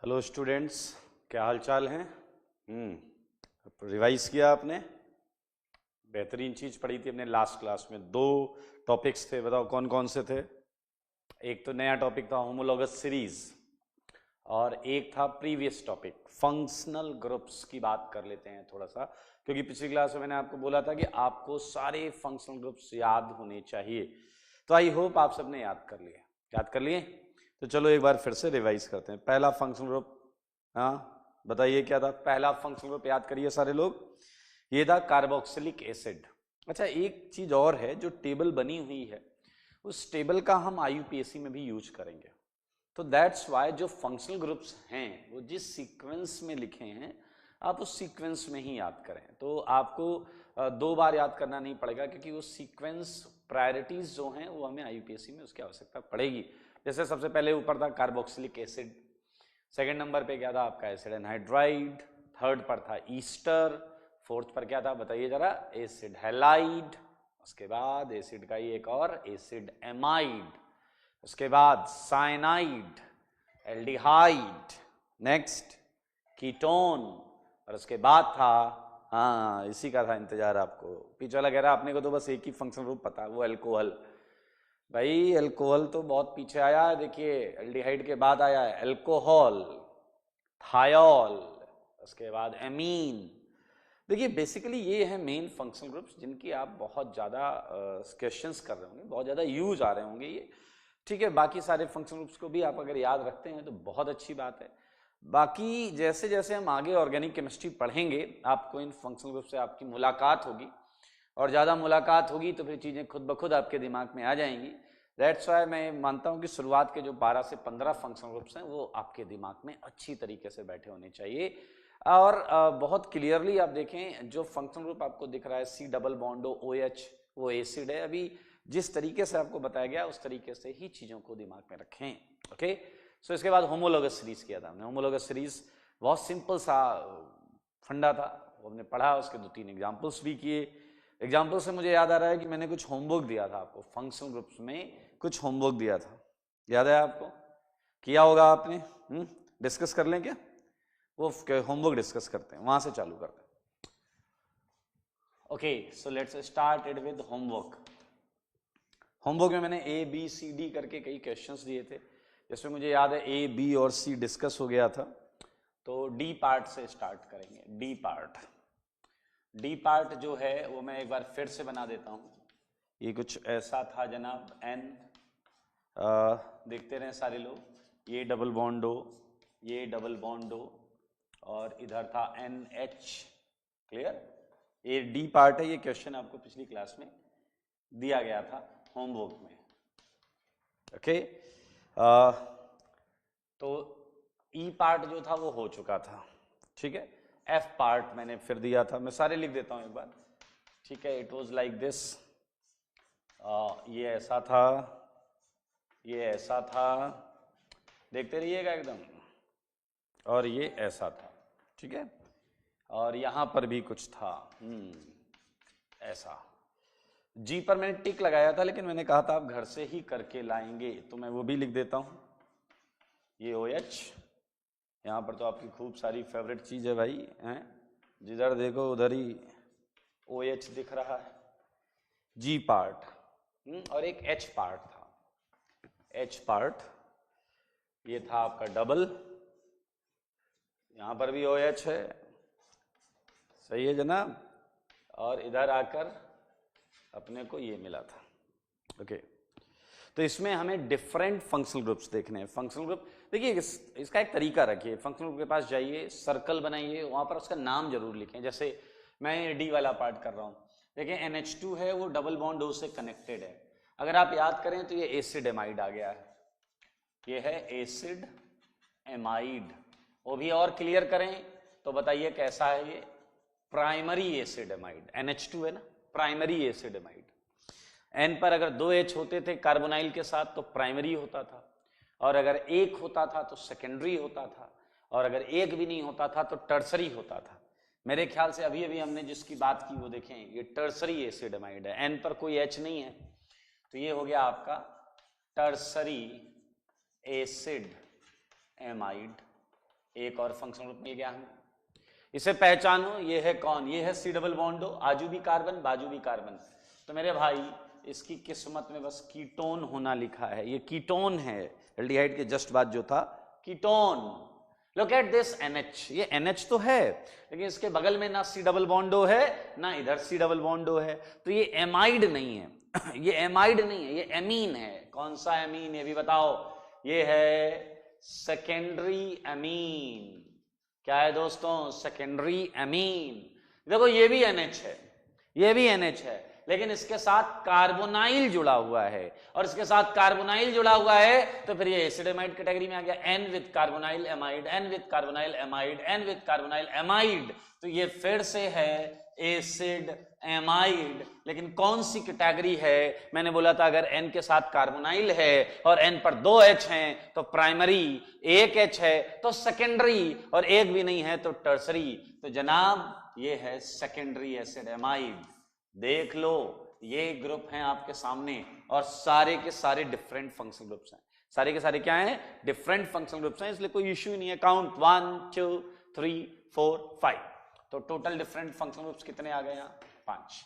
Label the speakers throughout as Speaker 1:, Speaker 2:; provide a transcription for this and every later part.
Speaker 1: Hello students, क्या हाल चाल हैं? रिवाइज किया आपने? बेहतरीन चीज़ पढ़ी थी हमने लास्ट क्लास में। 2 टॉपिक्स थे, बताओ कौन कौन से थे? एक तो नया टॉपिक था होमोलॉगस सीरीज, और एक था प्रीवियस टॉपिक फंक्शनल ग्रुप्स की बात कर लेते हैं थोड़ा सा, क्योंकि पिछली क्लास में मैंने आपको बोला था कि आपको सारे फंक्शनल ग्रुप्स याद होने चाहिए। तो आई होप आप सबने याद कर लिए। याद कर लिए? तो चलो एक बार फिर से रिवाइज करते हैं। पहला फंक्शनल ग्रुप, हाँ बताइए क्या था? पहला फंक्शनल ग्रुप याद करिए सारे लोग, ये था कार्बोक्सिलिक एसिड। अच्छा, एक चीज और है, जो टेबल बनी हुई है उस टेबल का हम IUPAC में भी यूज करेंगे। तो दैट्स वाई जो फंक्शनल ग्रुप्स हैं वो जिस सीक्वेंस में लिखे हैं आप उस सीक्वेंस में ही याद करें। तो आपको 2 बार याद करना नहीं पड़ेगा, क्योंकि वो सीक्वेंस प्रायोरिटीज जो हैं वो हमें IUPAC में उसकी आवश्यकता पड़ेगी। जैसे सबसे पहले ऊपर था कार्बोक्सिलिक एसिड, सेकंड नंबर पे क्या था आपका एसिड एनहाइड्राइड, थर्ड पर था ईस्टर, फोर्थ पर क्या था बताइए जरा? एसिड हैलाइड, उसके बाद एसिड का ही एक और एसिड एमाइड, उसके बाद साइनाइड, एल्डिहाइड, नेक्स्ट कीटोन, और उसके बाद था, हाँ इसी का था इंतजार आपको, पीछे वाला कह रहा अपने को तो बस एक ही फंक्शनल ग्रुप पता है, वो अल्कोहल। भाई अल्कोहल तो बहुत पीछे आया है, देखिए एल्डिहाइड के बाद आया है अल्कोहल, थायोल, उसके बाद एमीन। देखिए बेसिकली ये है मेन फंक्शनल ग्रुप्स जिनकी आप बहुत ज़्यादा क्वेश्चंस कर रहे होंगे, बहुत ज़्यादा यूज आ रहे होंगे ये। ठीक है, बाकी सारे फंक्शनल ग्रुप्स को भी आप अगर याद रखते हैं तो बहुत अच्छी बात है। बाकी जैसे जैसे हम आगे ऑर्गेनिक केमिस्ट्री पढ़ेंगे आपको इन फंक्शनल ग्रुप से आपकी मुलाकात होगी, और ज़्यादा मुलाकात होगी तो फिर चीज़ें खुद ब खुद आपके दिमाग में आ जाएंगी। दैट्स वाई मैं मानता हूँ कि शुरुआत के जो 12 से 15 फंक्शनल ग्रुप्स हैं वो आपके दिमाग में अच्छी तरीके से बैठे होने चाहिए। और बहुत क्लियरली आप देखें, जो फंक्शनल ग्रुप आपको दिख रहा है C डबल बॉन्डो OH, वो एसिड है। अभी जिस तरीके से आपको बताया गया उस तरीके से ही चीज़ों को दिमाग में रखें। ओके, सो इसके बाद होमोलॉगस सीरीज किया था हमने। होमोलॉगस सीरीज बहुत सिंपल सा फंडा था, वो हमने पढ़ा, उसके 2-3 एग्जाम्पल्स भी किए। एग्जाम्पल से मुझे याद आ रहा है कि मैंने कुछ होमवर्क दिया था आपको, फंक्शनल ग्रुप्स में कुछ होमवर्क दिया था, याद है आपको? किया होगा आपने? डिस्कस कर लें क्या? वो होमवर्क डिस्कस करते हैं, वहां से चालू करते हैं। Okay, so let's start it with homework. Homework में मैंने ABCD करके कई क्वेश्चंस दिए थे, जिसमें मुझे याद है A, B और C डिस्कस हो गया था। तो D पार्ट से स्टार्ट करेंगे। डी पार्ट जो है वो मैं एक बार फिर से बना देता हूँ। ये कुछ ऐसा था जनाब, N, देखते रहे सारे लोग, ये डबल बॉन्ड O, ये डबल बॉन्ड O, और इधर था NH। क्लियर? ये डी पार्ट है। ये क्वेश्चन आपको पिछली क्लास में दिया गया था होमवर्क में। ओके, तो ई पार्ट जो था वो हो चुका था। ठीक है, एफ पार्ट मैंने फिर दिया था, मैं सारे लिख देता हूं एक बार। ठीक है, इट वाज लाइक दिस, ये ऐसा था, ये ऐसा था, देखते रहिएगा एकदम, और ये ऐसा था। ठीक है, और यहां पर भी कुछ था ऐसा। जी पर मैंने टिक लगाया था, लेकिन मैंने कहा था आप घर से ही करके लाएंगे, तो मैं वो भी लिख देता हूं। ये OH, यहाँ पर तो आपकी खूब सारी फेवरेट चीज है भाई, हैं? जिधर देखो उधर ही OH दिख रहा है। G पार्ट, और एक H पार्ट था। H पार्ट ये था आपका डबल, यहाँ पर भी OH है, सही है जनाब, और इधर आकर अपने को ये मिला था। ओके, तो इसमें हमें डिफरेंट फंक्शनल ग्रुप्स देखने हैं। फंक्शनल ग्रुप देखिए, इसका एक तरीका रखिए, फंक्शनल ग्रुप के पास जाइए, सर्कल बनाइए, वहां पर उसका नाम जरूर लिखें। जैसे मैं डी वाला पार्ट कर रहा हूं, देखिए NH2 है, वो डबल बॉन्ड O से कनेक्टेड है। अगर आप याद करें तो ये एसिड एमाइड आ गया है, ये है एसिड एमाइड। वो भी और क्लियर करें तो बताइए कैसा है ये? Primary acid amide. NH2 है ना, प्राइमरी एसिड एमाइड। N पर अगर 2 H होते थे कार्बोनाइल के साथ तो प्राइमरी होता था, और अगर एक होता था तो सेकेंडरी होता था, और अगर एक भी नहीं होता था तो टर्सरी होता था। मेरे ख्याल से अभी अभी हमने जिसकी बात की वो देखें, ये टर्सरी एसिड एमाइड है। N पर कोई H नहीं है, तो ये हो गया आपका टर्सरी एसिड एमाइड। एक और फंक्शनल ग्रुप मिल गया हमें। इसे पहचानो, ये है कौन, ये है सी डबल बॉन्ड, आजू भी कार्बन बाजू भी कार्बन। तो मेरे भाई इसकी किस्मत में बस कीटोन होना लिखा है, ये कीटोन है, एल्डिहाइड के जस्ट बाद जो था ketone. Look at this NH, ये NH तो है लेकिन इसके बगल में ना सी डबल बॉन्डो है ना इधर सी डबल बॉन्डो है, तो ये एमाइड नहीं है ये एमाइड नहीं है, ये एमीन है। कौन सा एमीन, ये भी बताओ। ये है सेकेंडरी एमीन। क्या है दोस्तों, सेकेंडरी एमीन। देखो ये भी NH है, ये भी NH है, लेकिन इसके साथ कार्बोनाइल जुड़ा हुआ है, और इसके साथ कार्बोनाइल जुड़ा हुआ है तो फिर ये एसिड एमाइड कैटेगरी में आ गया। N with carbonyl amide, N with carbonyl amide, N with carbonyl amide, तो ये फिर से है एसिड एमाइड। लेकिन कौन सी कैटेगरी है, मैंने बोला था अगर N के साथ कार्बोनाइल है और N पर 2 H हैं तो प्राइमरी, 1 H है तो सेकेंडरी, और एक भी नहीं है तो टर्सरी। तो जनाब ये है सेकेंडरी एसिड एमाइड। देख लो ये ग्रुप हैं आपके सामने, और सारे के सारे डिफरेंट फंक्शनल ग्रुप्स हैं, सारे के सारे क्या हैं, डिफरेंट फंक्शनल ग्रुप्स हैं, इसलिए कोई इश्यू नहीं है। काउंट 1 2 3 4 5, तो टोटल डिफरेंट फंक्शनल ग्रुप्स कितने आ गए यहाँ, 5।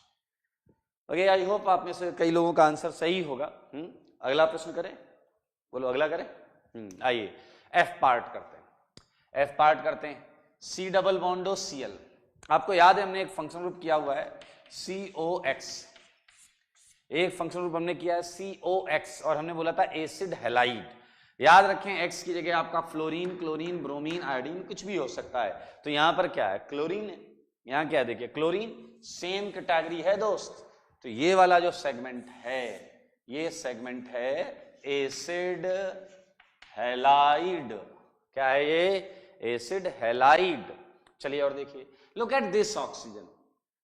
Speaker 1: ओके, आई होप आप में से कई लोगों का आंसर सही होगा। अगला प्रश्न करें, बोलो अगला करें। आइए एफ पार्ट करते हैं, एफ पार्ट करते हैं। सी डबल बॉन्डो Cl, आपको याद है हमने एक फंक्शनल ग्रुप किया हुआ है COX, एक फंक्शनल ग्रुप हमने किया है COX, और हमने बोला था एसिड हैलाइड। याद रखें X की जगह आपका फ्लोरीन, क्लोरीन, ब्रोमीन, आयोडीन कुछ भी हो सकता है। तो यहां पर क्या है, क्लोरीन है, यहां क्या है देखिए क्लोरीन, सेम कैटेगरी है दोस्त। तो ये वाला जो सेगमेंट है, ये सेगमेंट है एसिड हैलाइड। क्या है ये, एसिड हैलाइड। चलिए और देखिए, लुक एट दिस ऑक्सीजन,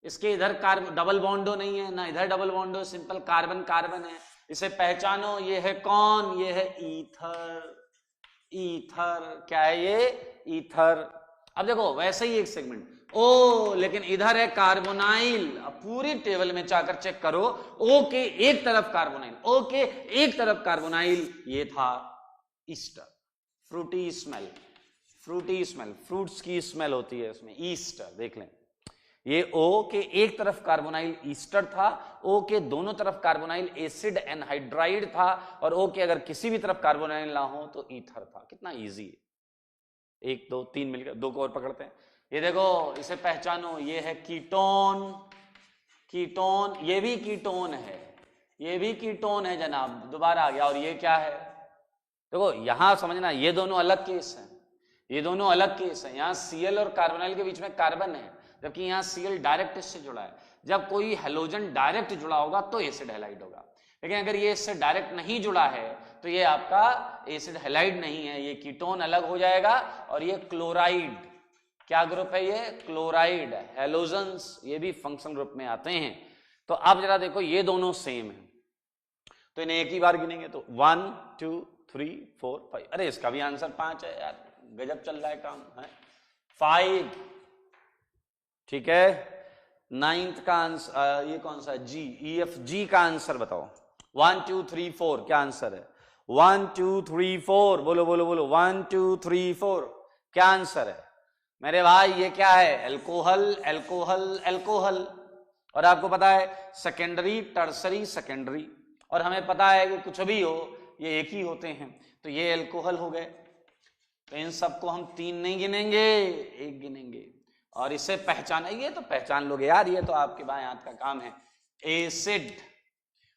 Speaker 1: इसके इधर कार्बन डबल बॉन्डो नहीं है ना इधर डबल बॉन्डो, सिंपल कार्बन कार्बन है। इसे पहचानो, ये है कौन, ये है ईथर। ईथर क्या है ये, ईथर। अब देखो वैसे ही एक सेगमेंट ओ, लेकिन इधर है कार्बोनाइल। अब पूरी टेबल में जाकर चेक करो, ओ के एक तरफ कार्बोनाइल, ओ के एक तरफ कार्बोनाइल, ये था Easter. Frooti smell, Frooti smell, fruits की स्मेल होती है उसमें, ईस्टर। देख लें, ये O के एक तरफ कार्बोनाइल ईस्टर था, O के दोनों तरफ कार्बोनाइल एसिड एनहाइड्राइड था, और O के अगर किसी भी तरफ कार्बोनाइल ना हो तो ईथर था। कितना इजी है, 1 2 3 मिलकर, 2 को और पकड़ते हैं। ये देखो, इसे पहचानो, ये है कीटोन, कीटोन, ये भी कीटोन है, ये भी कीटोन है जनाब, दोबारा आ गया। और ये क्या है, देखो यहां समझना, ये दोनों अलग केस हैं, ये दोनों अलग केस हैं। यहां Cl और कार्बोनाइल के बीच में कार्बन है, जबकि यहां Cl डायरेक्ट इससे जुड़ा है। जब कोई हेलोजन डायरेक्ट जुड़ा होगा तो एसिड हैलाइड होगा, लेकिन अगर ये इससे डायरेक्ट नहीं जुड़ा है तो ये आपका एसिड हैलाइड नहीं है, ये कीटोन अलग हो जाएगा। और ये क्लोराइड, क्या ग्रुप है ये, क्लोराइड। हेलोजन्स ये भी फंक्शनल ग्रुप में आते हैं। तो अब जरा देखो, ये दोनों सेम है तो इन्हें एक ही बार गिनेंगे, तो 1 2 3 4 5। अरे इसका भी आंसर 5 है यार, गजब चल रहा है काम है। 5, ठीक है। 9th का आंसर ये कौन सा है, G, EFG का आंसर बताओ। 1 2 3 4 क्या आंसर है, 1 2 3 4, बोलो बोलो बोलो, 1 2 3 4 क्या आंसर है मेरे भाई, ये क्या है, एल्कोहल, एल्कोहल, एल्कोहल। और आपको पता है सेकेंडरी, टर्सरी, सेकेंडरी, और हमें पता है कि कुछ भी हो ये एक ही होते हैं, तो ये एल्कोहल हो गए। तो इन सबको हम 3 नहीं गिनेंगे, 1 गिनेंगे। और इसे पहचानेंगे तो पहचान लोगे यार, ये तो आपके बाएं हाथ का काम है, एसिड।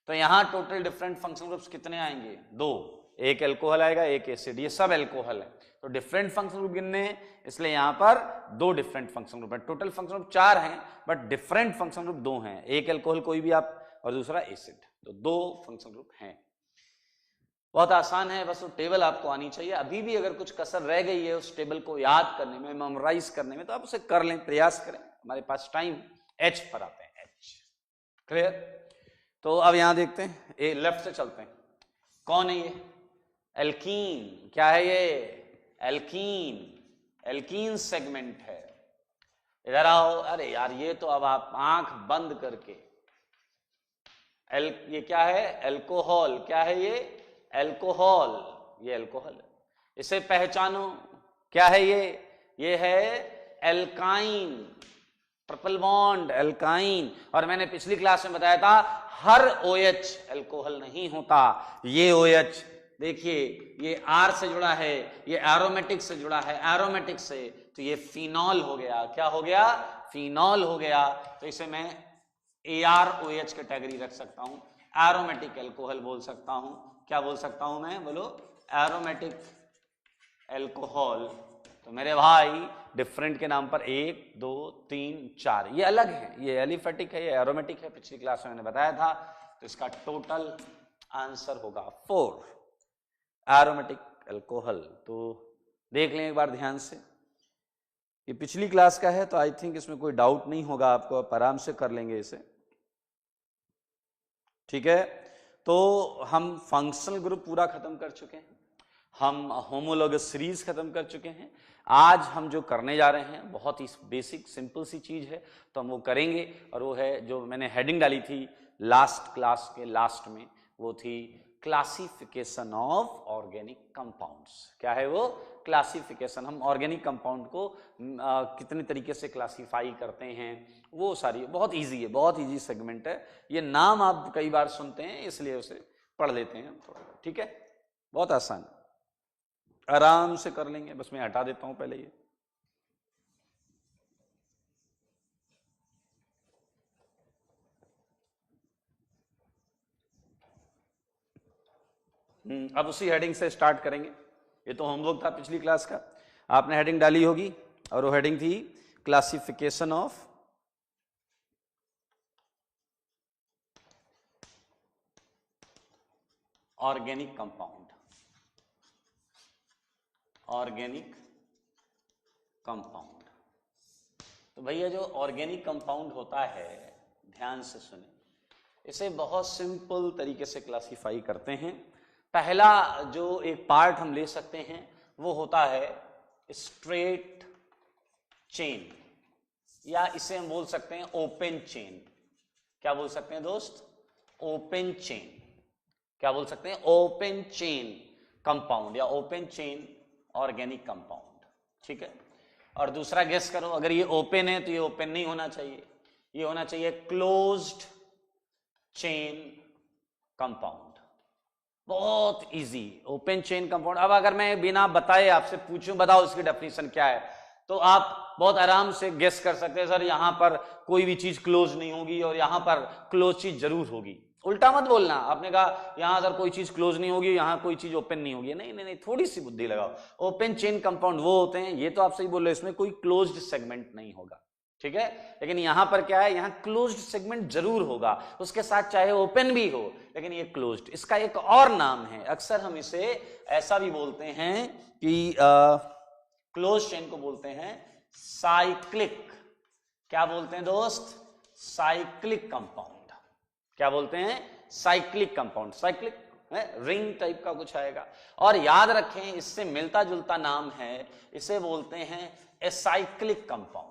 Speaker 1: तो यहां टोटल डिफरेंट फंक्शनल ग्रुप्स कितने आएंगे, 2, एक एल्कोहल आएगा, एक एसिड, ये सब एल्कोहल है। तो डिफरेंट फंक्शनल ग्रुप गिनने हैं, इसलिए यहां पर 2 डिफरेंट फंक्शनल ग्रुप है। टोटल फंक्शनल ग्रुप 4 हैं, बट डिफरेंट फंक्शनल ग्रुप 2 हैं, एक एल्कोहल कोई भी आप और दूसरा एसिड, तो 2 फंक्शनल ग्रुप हैं। बहुत आसान है, बस वो टेबल आपको आनी चाहिए। अभी भी अगर कुछ कसर रह गई है उस टेबल को याद करने में, मेमोराइज करने में, तो आप उसे कर लें, प्रयास करें, हमारे पास टाइम। H पर आते हैं, H, क्लियर। तो अब यहां देखते हैं, ए लेफ्ट से चलते हैं, कौन है ये, एल्कीन। क्या है ये, एल्कीन, एल्कीन सेगमेंट है। इधर आओ, अरे यार ये तो अब आप आंख बंद करके, ये क्या है, एल्कोहल। क्या है ये, एल्कोहल, ये एल्कोहल है। इसे पहचानो, क्या है ये है एल्काइन, ट्रिपल बॉन्ड एल्काइन। और मैंने पिछली क्लास में बताया था हर OH अल्कोहल नहीं होता। ये OH देखिए ये R से जुड़ा है, ये एरोमेटिक से जुड़ा है, एरोमेटिक से, तो ये फिनॉल हो गया। क्या हो गया? फिनॉल हो गया। तो इसे मैं ArOH कैटेगरी रख सकता हूं, एरोमेटिक अल्कोहल बोल सकता हूं। क्या बोल सकता हूं मैं? बोलो, एरोमेटिक अल्कोहल। तो मेरे भाई डिफरेंट के नाम पर 1 2 3 4 ये अलग है, ये एलिफेटिक है, ये एरोमेटिक है, पिछली क्लास में मैंने बताया था। तो इसका टोटल आंसर होगा 4 एरोमेटिक अल्कोहल। तो देख लें एक बार ध्यान से, ये पिछली क्लास का है तो आई थिंक इसमें कोई डाउट नहीं होगा आपको, आप आराम से कर लेंगे इसे। ठीक है, तो हम फंक्शनल ग्रुप पूरा खत्म कर चुके हैं, हम होमोलॉगस सीरीज खत्म कर चुके हैं। आज हम जो करने जा रहे हैं बहुत ही बेसिक सिंपल सी चीज है, तो हम वो करेंगे, और वो है जो मैंने हेडिंग डाली थी लास्ट क्लास के लास्ट में, वो थी क्लासिफिकेशन ऑफ ऑर्गेनिक कंपाउंड्स। क्या है वो? क्लासिफिकेशन। हम ऑर्गेनिक कंपाउंड को कितने तरीके से क्लासिफाई करते हैं, वो सारी बहुत इजी है, बहुत इजी सेगमेंट है। ये नाम आप कई बार सुनते हैं इसलिए उसे पढ़ लेते हैं थोड़ा। ठीक है, बहुत आसान, आराम से कर लेंगे। बस मैं हटा देता हूं पहले ये। अब उसी हेडिंग से स्टार्ट करेंगे। ये तो होमवर्क था पिछली क्लास का, आपने हेडिंग डाली होगी, और वो हेडिंग थी classification of organic compound. Organic compound, तो भैया जो ऑर्गेनिक कंपाउंड होता है, ध्यान से सुने, इसे बहुत सिंपल तरीके से क्लासिफाई करते हैं। पहला जो एक पार्ट हम ले सकते हैं वो होता है स्ट्रेट चेन, या इसे हम बोल सकते हैं ओपन चेन। क्या बोल सकते हैं दोस्त? Open chain. क्या बोल सकते हैं? ओपन चेन कंपाउंड या ओपन चेन ऑर्गेनिक कंपाउंड। ठीक है, और दूसरा गेस करो, अगर ये ओपन है तो ये ओपन नहीं होना चाहिए, ये होना चाहिए क्लोज्ड चेन कंपाउंड। बहुत इजी, ओपन चेन कंपाउंड। अब अगर मैं बिना बताए आपसे पूछूं बताओ इसकी डेफिनेशन क्या है, तो आप बहुत आराम से गेस कर सकते हैं, सर यहां पर कोई भी चीज क्लोज नहीं होगी और यहां पर क्लोज चीज जरूर होगी। उल्टा मत बोलना, आपने कहा यहां सर कोई चीज क्लोज नहीं होगी, यहां कोई चीज ओपन नहीं होगी। नहीं नहीं नहीं, थोड़ी सी बुद्धि लगाओ। ओपन चेन कंपाउंड वो होते हैं, ये तो आप सही बोल रहे हैं, इसमें कोई क्लोज्ड सेगमेंट नहीं होगा। ठीक है, लेकिन यहां पर क्या है, यहां क्लोज्ड सेगमेंट जरूर होगा, उसके साथ चाहे ओपन भी हो, लेकिन ये क्लोज्ड। इसका एक और नाम है, अक्सर हम इसे ऐसा भी बोलते हैं कि क्लोज चेन को बोलते हैं साइक्लिक। क्या बोलते हैं दोस्त? Cyclic compound. क्या बोलते हैं? Cyclic compound. Cyclic ring type का कुछ आएगा। और याद रखें, इससे मिलता जुलता नाम है, इसे बोलते हैं एसाइक्लिक कंपाउंड।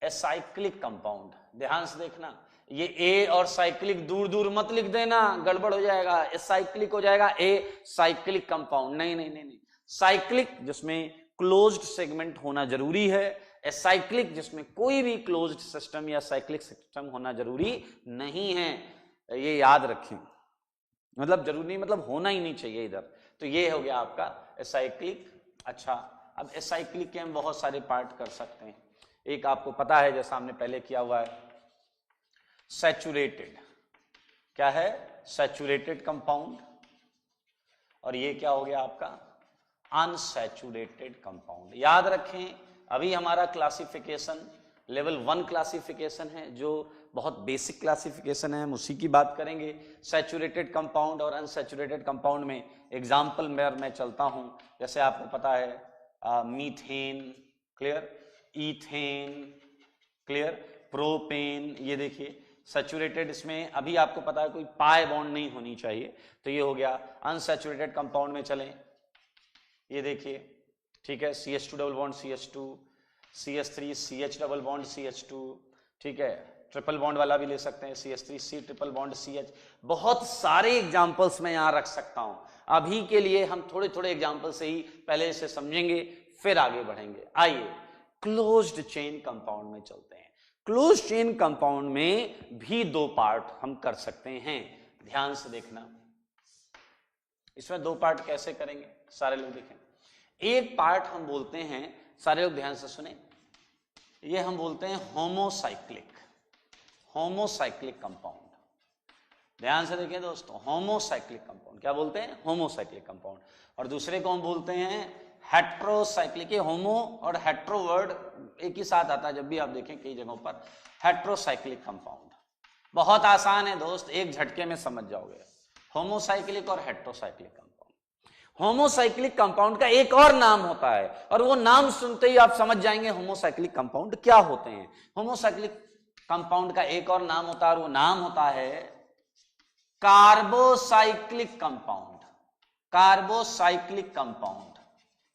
Speaker 1: एसाइक्लिक कंपाउंड, ध्यान से देखना, ये ए और साइक्लिक दूर दूर मत लिख देना, गड़बड़ हो जाएगा, एसाइक्लिक हो जाएगा ए साइक्लिक कंपाउंड। नहीं नहीं नहीं नहीं, साइक्लिक जिसमें क्लोज्ड सेगमेंट होना जरूरी है, एसाइक्लिक जिसमें कोई भी क्लोज्ड सिस्टम या साइक्लिक सिस्टम होना जरूरी नहीं है। ये याद रखें, मतलब जरूरी नहीं, मतलब होना ही नहीं चाहिए इधर। तो ये हो गया आपका एसाइक्लिक। अच्छा, अब एसाइक्लिक के हम बहुत सारे पार्ट कर सकते हैं। एक आपको पता है, जैसा हमने पहले किया हुआ है, सैचुरेटेड। क्या है? Saturated compound. और ये क्या हो गया आपका? Unsaturated compound. याद रखें, अभी हमारा क्लासिफिकेशन लेवल 1 क्लासिफिकेशन है, जो बहुत बेसिक क्लासिफिकेशन है, हम उसी की बात करेंगे। सैचुरेटेड कंपाउंड और अनसैचुरेटेड कंपाउंड में एग्जाम्पल मैं चलता हूं, जैसे आपको पता है methane, clear, ethane, clear, propane. ये देखिए सैचुरेटेड, इसमें अभी आपको पता है कोई पाई बॉन्ड नहीं होनी चाहिए, तो ये हो गया। अनसैचुरेटेड कंपाउंड में चलें, ये देखिए, ठीक है, CH2 double bond CH2, CH3 CH double bond CH2, ठीक है, ट्रिपल बॉन्ड वाला भी ले सकते हैं, CH3C ट्रिपल बॉन्ड CH। बहुत सारे एग्जांपल्स मैं यहां रख सकता हूं। अभी के लिए हम थोड़े थोड़े एग्जांपल से ही पहले इसे समझेंगे, फिर आगे बढ़ेंगे। आइए क्लोज्ड चेन कंपाउंड में चलते हैं। क्लोज्ड चेन कंपाउंड में भी दो पार्ट हम कर सकते हैं, ध्यान से देखना। इसमें दो पार्ट कैसे करेंगे, सारे लोग देखें। एक पार्ट हम बोलते हैं, सारे लोग ध्यान से सुने, ये हम बोलते हैं होमोसाइक्लिक, होमोसाइक्लिक कंपाउंड। ध्यान से देखें दोस्तों, होमोसाइक्लिक कंपाउंड क्या बोलते हैं, होमोसाइक्लिक कंपाउंड। और दूसरे को हम बोलते हैं हेट्रोसाइक्लिक। ये होमो और हेट्रो वर्ड एक ही साथ आता है जब भी आप देखें कई जगहों पर, हेट्रोसाइक्लिक कंपाउंड। बहुत आसान है दोस्त, एक झटके में समझ जाओगे। होमोसाइक्लिक और हेट्रोसाइक्लिक कंपाउंड। होमोसाइक्लिक कंपाउंड का एक और नाम होता है, और वो नाम सुनते ही आप समझ जाएंगे होमोसाइक्लिक कंपाउंड क्या होते हैं। होमोसाइक्लिक कंपाउंड का एक और नाम होता है, और वो नाम होता है कार्बोसाइक्लिक कंपाउंड। Carbocyclic compound.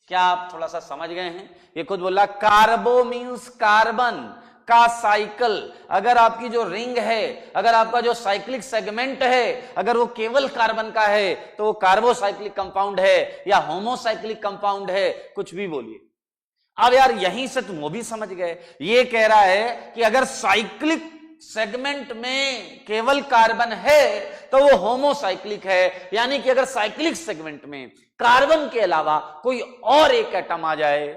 Speaker 1: क्या आप थोड़ा सा समझ गए हैं? ये खुद बोला, कार्बो मींस कार्बन का साइकिल। अगर आपकी जो रिंग है, अगर आपका जो साइक्लिक सेगमेंट है, अगर वो केवल कार्बन का है तो वो कार्बोसाइक्लिक कंपाउंड है या होमोसाइक्लिक कंपाउंड है, कुछ भी बोलिए। अब यार यहीं से तुम वो भी समझ गए, ये कह रहा है कि अगर साइक्लिक सेगमेंट में केवल कार्बन है तो वो होमोसाइक्लिक है, यानी कि अगर साइक्लिक सेगमेंट में कार्बन के अलावा कोई और एक एटम आ जाए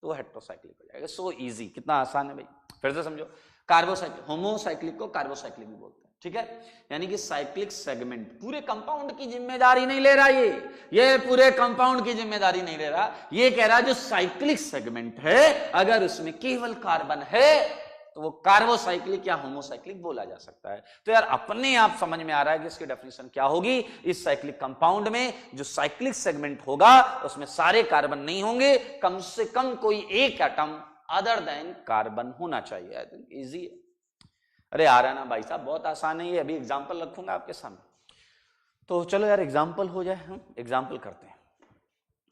Speaker 1: तो वो हेट्रोसाइक्लिक हो जाएगा। सो इजी, कितना आसान है भाई, फिर से समझो। कार्बोसाइक्लिक, होमोसाइक्लिक को कार्बोसाइक्लिक भी बोलते हैं, ठीक है। यानी कि साइक्लिक सेगमेंट पूरे कंपाउंड की जिम्मेदारी नहीं ले रहा, ये पूरे कंपाउंड की जिम्मेदारी नहीं ले रहा। ये कह रहा जो साइक्लिक सेगमेंट है अगर उसमें केवल कार्बन है तो वो कार्बोसाइक्लिक या होमोसाइक्लिक बोला जा सकता है। तो यार अपने आप समझ में आ रहा है कि इसकी डेफिनेशन क्या होगी। इस साइक्लिक कंपाउंड में जो साइक्लिक सेगमेंट होगा उसमें सारे कार्बन नहीं होंगे, कम से कम कोई एक एटम अदर देन कार्बन होना चाहिए। आई थिंक इजी है। अरे आ रहा है ना भाई साहब, बहुत आसान है ये। अभी एग्जाम्पल रखूंगा आपके सामने, तो चलो यार एग्जाम्पल हो जाए, हम एग्जाम्पल करते हैं।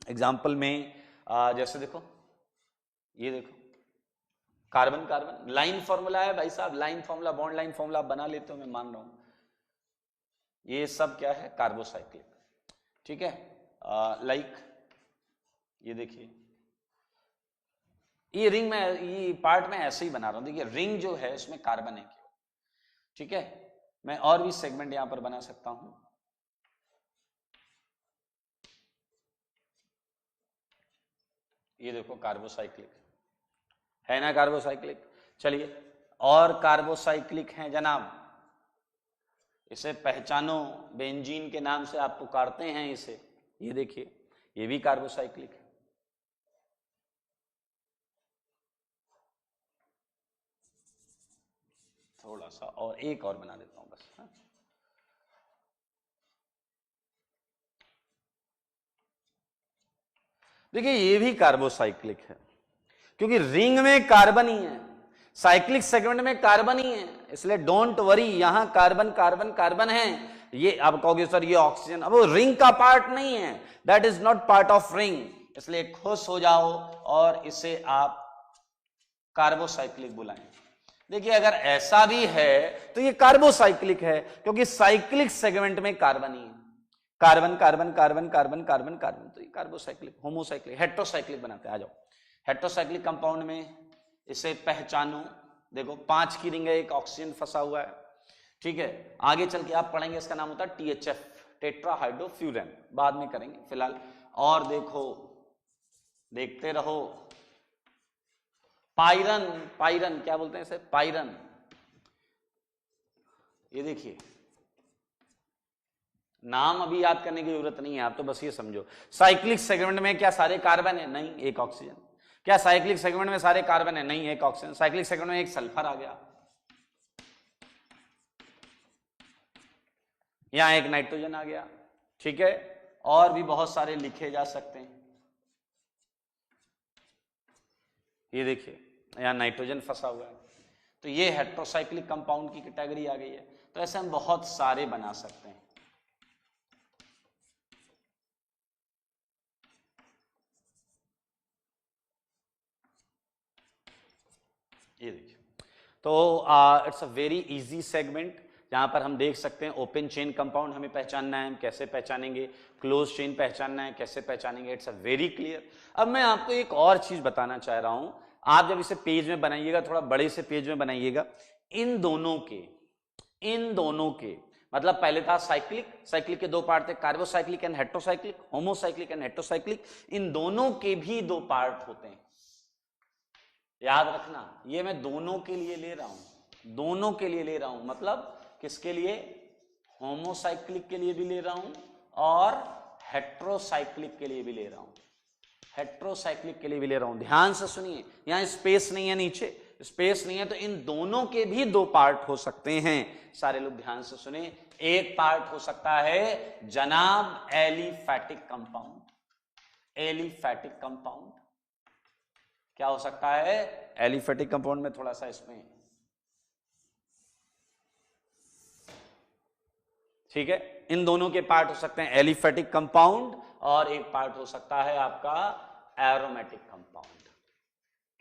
Speaker 1: एग्जाम्पल में जैसे देखो, ये देखो कार्बन कार्बन, लाइन फॉर्मूला है भाई साहब, line formula, bond line formula बना लेते हो, मैं मान रहा हूं। ये सब क्या है, कार्बोसाइक्लिक, ठीक है। लाइक ये देखिए, ये रिंग में, ये पार्ट में ऐसे ही बना रहा हूं। देखिए रिंग जो है उसमें कार्बन है केवल, ठीक है। मैं और भी सेगमेंट यहां पर बना सकता हूं। ये देखो कार्बोसाइक्लिक है ना, कार्बोसाइक्लिक। चलिए और कार्बोसाइक्लिक हैं जनाब, इसे पहचानो, बेंजीन के नाम से आप पुकारते हैं इसे। ये देखिए ये भी कार्बोसाइक्लिक है। थोड़ा सा और, एक और बना देता हूं बस, हाँ? देखिए ये भी कार्बोसाइक्लिक है, क्योंकि रिंग में कार्बन ही है, साइक्लिक सेगमेंट में कार्बन ही है, इसलिए डोंट वरी, यहां कार्बन कार्बन कार्बन है। ये आप कहोगे सर ये ऑक्सीजन, अब वो रिंग का पार्ट नहीं है, that is not part of ring, इसलिए खुश हो जाओ और इसे आप कार्बोसाइक्लिक बुलाएं। देखिए अगर ऐसा भी है तो ये कार्बोसाइक्लिक है, क्योंकि साइक्लिक सेगमेंट में कार्बन ही है, carbon carbon carbon carbon carbon carbon, तो ये कार्बोसाइक्लिक, होमोसाइक्लिक, हेट्रोसाइक्लिक बनाते हैं। आ जाओ हेट्रोसाइक्लिक कंपाउंड में इसे पहचानो। देखो 5 की रिंग है, एक ऑक्सीजन फंसा हुआ है, ठीक है। आगे चल के आप पढ़ेंगे, इसका नाम होता है THF, टेट्राहाइड्रोफ्यूरन, बाद में करेंगे फिलहाल। और देखो, देखते रहो, पाइरन, पाइरन क्या बोलते हैं इसे, पाइरन। ये देखिए नाम अभी याद करने की जरूरत नहीं है, आप तो बस ये समझो साइक्लिक सेगमेंट में क्या सारे कार्बन है, नहीं, एक ऑक्सीजन। क्या साइक्लिक सेगमेंट में सारे कार्बन है, नहीं, एक ऑक्सीजन। साइक्लिक सेगमेंट में एक सल्फर आ गया, यहां एक नाइट्रोजन आ गया, ठीक है। और भी बहुत सारे लिखे जा सकते हैं। ये देखिए यहां नाइट्रोजन फंसा हुआ है, तो ये हेट्रोसाइक्लिक कंपाउंड की कैटेगरी आ गई है। तो ऐसे हम बहुत सारे बना सकते हैं। ये देखिए, तो it's a very easy segment, जहां पर हम देख सकते हैं ओपन चेन कंपाउंड हमें पहचानना है, हम कैसे पहचानेंगे, क्लोज चेन पहचानना है, कैसे पहचानेंगे, इट्स अ वेरी क्लियर। अब मैं आपको एक और चीज बताना चाह रहा हूं, आप जब इसे पेज में बनाइएगा, थोड़ा बड़े से पेज में बनाइएगा, इन दोनों के मतलब पहले था साइक्लिक, साइक्लिक के दो पार्ट थे, carbocyclic and heterocyclic, homocyclic and heterocyclic, इन दोनों के भी दो पार्ट होते हैं, याद रखना। ये मैं दोनों के लिए ले रहा हूं, दोनों के लिए ले रहा हूं, मतलब किसके लिए, होमोसाइक्लिक के लिए भी ले रहा हूं और हेट्रोसाइक्लिक के लिए भी ले रहा हूं, हेट्रोसाइक्लिक के लिए भी ले रहा हूं। ध्यान से सुनिए, यहां स्पेस नहीं है, नीचे स्पेस नहीं है, तो इन दोनों के भी दो पार्ट हो सकते हैं। सारे लोग ध्यान से सुने, एक पार्ट हो सकता है जनाब एलिफैटिक कंपाउंड, एलिफैटिक कंपाउंड क्या हो सकता है, एलिफैटिक कंपाउंड में थोड़ा सा इसमें, ठीक है, इन दोनों के पार्ट हो सकते हैं एलिफैटिक कंपाउंड, और एक पार्ट हो सकता है आपका एरोमेटिक कंपाउंड।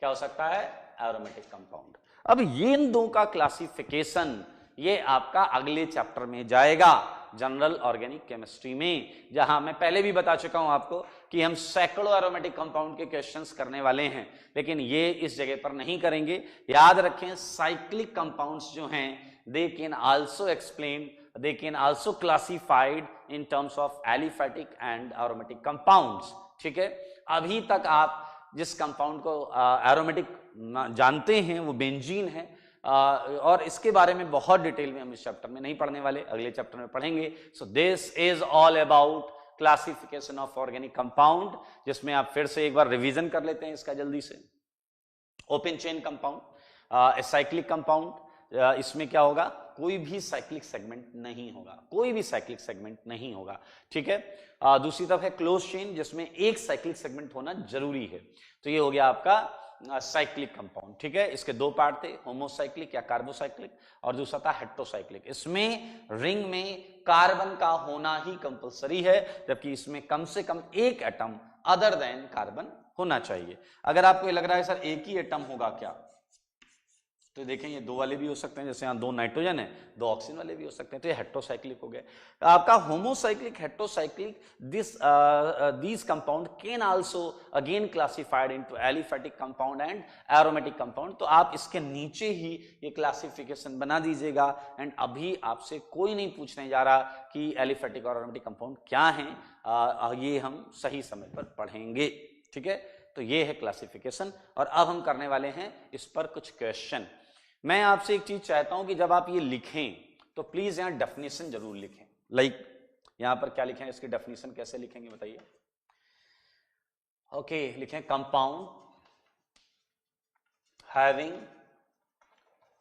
Speaker 1: क्या हो सकता है, एरोमेटिक कंपाउंड। अब ये इन दो का क्लासिफिकेशन ये आपका अगले चैप्टर में जाएगा, जनरल ऑर्गेनिक केमिस्ट्री में, जहां मैं पहले भी बता चुका हूं आपको कि हम सैकड़ों एरोमेटिक कंपाउंड के क्वेश्चंस करने वाले हैं, लेकिन ये इस जगह पर नहीं करेंगे। याद रखें, साइक्लिक कंपाउंड्स जो हैं they can also explain, they can also classified in terms of aliphatic and aromatic compounds। ठीक है, अभी तक आप जिस कंपाउंड को एरोमेटिक जानते हैं वो बेंजीन है, और इसके बारे में बहुत डिटेल में हम इस चैप्टर में नहीं पढ़ने वाले, अगले चैप्टर में पढ़ेंगे। सो this is all about classification of organic compound, जिसमें आप फिर से एक बार रिवीजन कर लेते हैं इसका जल्दी से। Open chain compound, cyclic compound, इसमें क्या होगा, कोई भी साइक्लिक सेगमेंट नहीं होगा, कोई भी साइक्लिक सेगमेंट नहीं होगा। ठीक है, दूसरी तरफ है क्लोज चेन, जिसमें एक साइक्लिक सेगमेंट होना जरूरी है। तो ये हो गया आपका साइक्लिक कंपाउंड। ठीक है, इसके दो पार्ट थे, होमोसाइक्लिक या कार्बोसाइक्लिक, और दूसरा था हेट्रोसाइक्लिक। इसमें रिंग में कार्बन का होना ही कंपलसरी है, जबकि इसमें कम से कम एक एटम अदर देन कार्बन होना चाहिए। अगर आपको लग रहा है सर एक ही एटम होगा क्या, तो देखें ये दो वाले भी हो सकते हैं, जैसे यहाँ दो नाइट्रोजन है, दो ऑक्सीजन वाले भी हो सकते हैं, तो ये हेट्रोसाइक्लिक हो गया। आपका homocyclic, heterocyclic, this compound can also again classified into aliphatic compound and aromatic compound. तो आप इसके नीचे ही ये क्लासिफिकेशन बना दीजिएगा, एंड अभी आपसे कोई नहीं पूछने जा रहा कि एलिफैटिक और एरोमेटिक कंपाउंड क्या हैं, ये हम सही समय पर पढ़ेंगे। ठीक है, तो ये है क्लासिफिकेशन, और अब हम करने वाले हैं इस पर कुछ क्वेश्चन। मैं आपसे एक चीज चाहता हूं कि जब आप ये लिखें तो प्लीज यहां डेफिनेशन जरूर लिखें। लाइक यहां पर क्या लिखें, इसकी डेफिनेशन कैसे लिखेंगे बताइए। ओके, लिखें compound having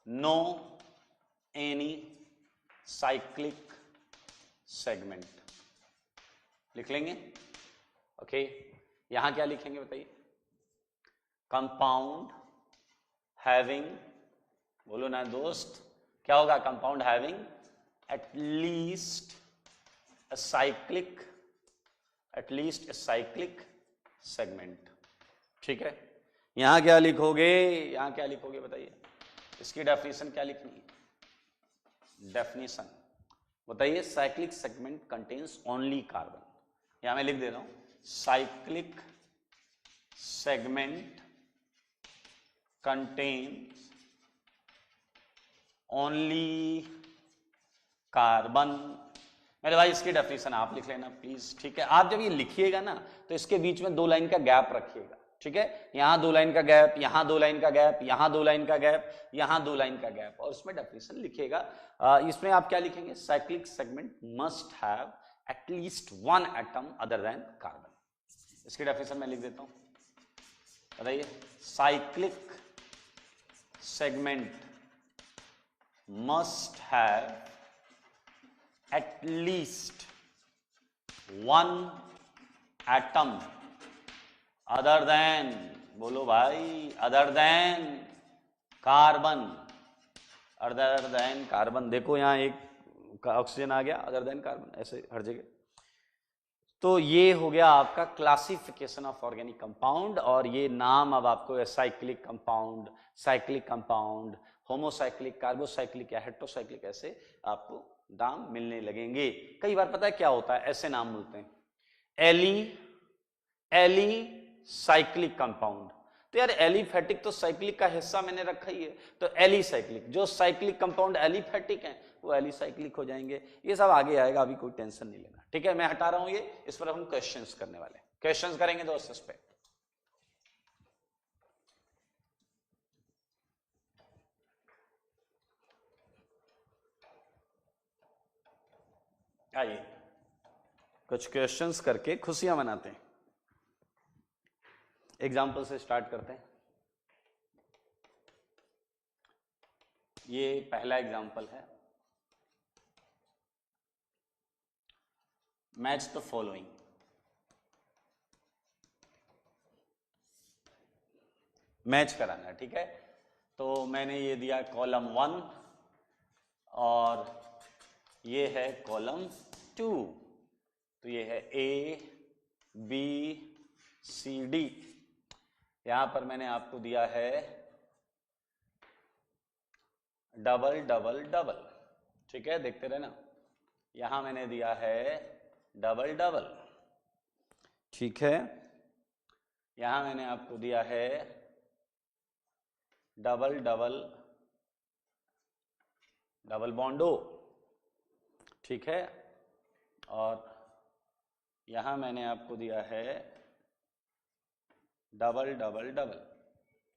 Speaker 1: no any cyclic segment, लिख लेंगे। ओके, यहां क्या लिखेंगे बताइए, कंपाउंड हैविंग, बोलो ना दोस्त, क्या होगा, compound having at least a cyclic, at least a cyclic segment. ठीक है, यहां क्या लिखोगे, यहां क्या लिखोगे बताइए, इसकी डेफिनेशन क्या लिखनी है, डेफिनेशन बताइए। Cyclic segment contains only carbon, यहां मैं लिख दे रहा हूं, cyclic segment contains only carbon. मेरे भाई इसकी डेफिनेशन आप लिख लेना प्लीज। ठीक है, आप जब ये लिखिएगा ना तो इसके बीच में दो लाइन का गैप रखिएगा। ठीक है, यहां दो लाइन का गैप, यहां दो लाइन का गैप, यहां दो लाइन का गैप, यहां दो लाइन का गैप, और इसमें डेफिनेशन लिखिएगा। इसमें आप क्या लिखेंगे, cyclic segment must have at least one atom other than carbon. इसकी डेफिनेशन मैं लिख देता हूं, बताइए, cyclic segment must have at least one atom other than, बोलो भाई, other than carbon, other than carbon. देखो यहां एक ऑक्सीजन आ गया, other than कार्बन, ऐसे हर जगह। तो ये हो गया आपका क्लासिफिकेशन ऑफ ऑर्गेनिक कंपाउंड, और ये नाम अब आपको cyclic compound, cyclic compound, homocyclic, carbocyclic या हेट्रोसाइक्लिक, ऐसे आपको नाम मिलने लगेंगे। कई बार पता है क्या होता है, ऐसे नाम मिलते हैं, एलिसाइक्लिक कंपाउंड। तो यार एलिफेटिक तो साइक्लिक का हिस्सा मैंने रखा ही है, तो एलिसाइक्लिक, जो साइक्लिक कंपाउंड एलिफेटिक हैं वो एलिसाइक्लिक हो जाएंगे। ये सब आगे आएगा, अभी कोई टेंशन नहीं लेना, ठीक है। मैं हटा रहा हूं ये, इस पर हम क्वेश्चंस करने वाले हैं, क्वेश्चंस करेंगे दोस्त इस पे। आइए कुछ क्वेश्चंस करके खुशियां मनाते हैं। एग्जाम्पल से स्टार्ट करते हैं। ये पहला एग्जाम्पल है, मैच द फॉलोइंग। मैच कराना है, ठीक है। तो मैंने ये दिया कॉलम 1 और ये है कॉलम 2। तो ये है ए बी सी डी। यहां पर मैंने आपको दिया है डबल डबल डबल, ठीक है, देखते रहना। यहां मैंने दिया है डबल डबल, ठीक है। यहां मैंने आपको दिया है डबल डबल डबल बॉन्डो, ठीक है। और यहां मैंने आपको दिया है डबल डबल डबल,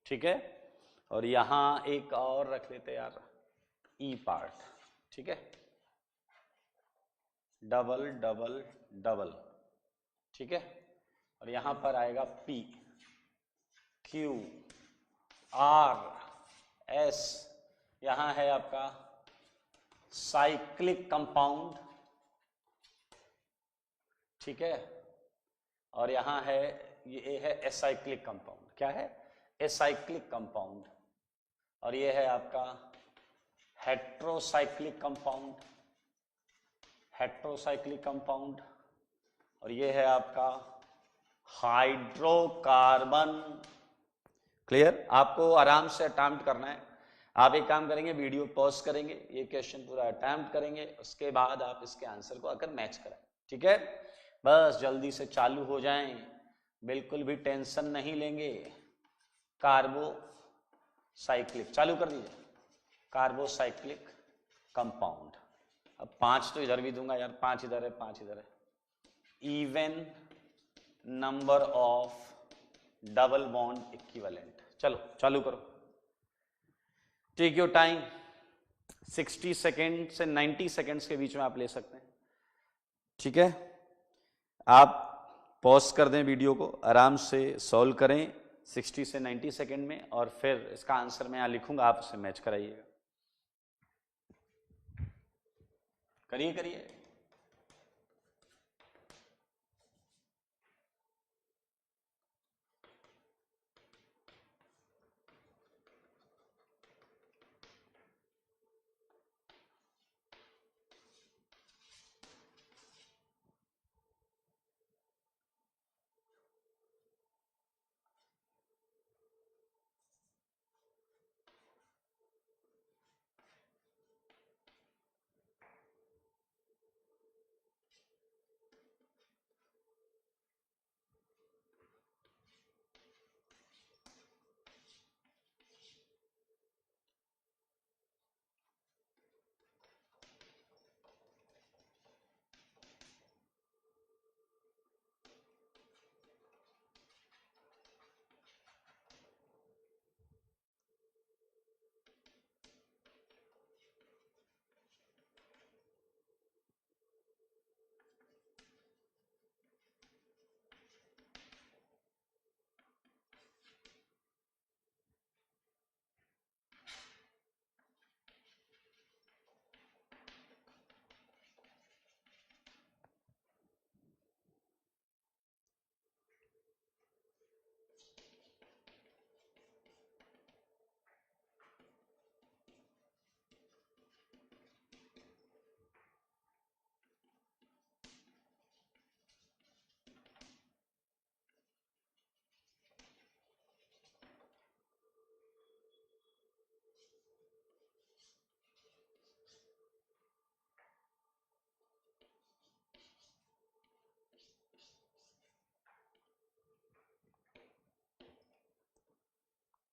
Speaker 1: ठीक है। और यहां एक और रख लेते यार, ई पार्ट, ठीक है, डबल डबल डबल, ठीक है। और यहां पर आएगा पी क्यू आर एस। यहां है आपका साइक्लिक कंपाउंड, ठीक है। और यहां है, ये है एसाइक्लिक कंपाउंड। क्या है? Acyclic compound. और ये है आपका हेट्रोसाइक्लिक कंपाउंड, हेट्रोसाइक्लिक कंपाउंड। और ये है आपका हाइड्रोकार्बन। क्लियर? आपको आराम से अटेम्प्ट करना है। आप एक काम करेंगे, वीडियो पॉज करेंगे, ये क्वेश्चन पूरा अटेम्प्ट करेंगे, उसके बाद आप इसके आंसर को आकर मैच कराएं, ठीक है। बस जल्दी से चालू हो जाएं, बिल्कुल भी टेंशन नहीं लेंगे। कार्बोसाइक्लिक चालू कर दीजिए, कार्बोसाइक्लिक कंपाउंड। अब 5 तो इधर भी दूंगा यार, 5 इधर है, 5 इधर है। Even number of double bond equivalent. चलो चालू करो, टेक योर टाइम। 60 सेकेंड से 90 सेकेंड्स के बीच में आप ले सकते हैं, ठीक है। आप पॉज कर दें वीडियो को, आराम से सॉल्व करें 60 से 90 सेकेंड में, और फिर इसका आंसर मैं यहां लिखूंगा, आप उसे मैच कराइएगा। करिए करिए।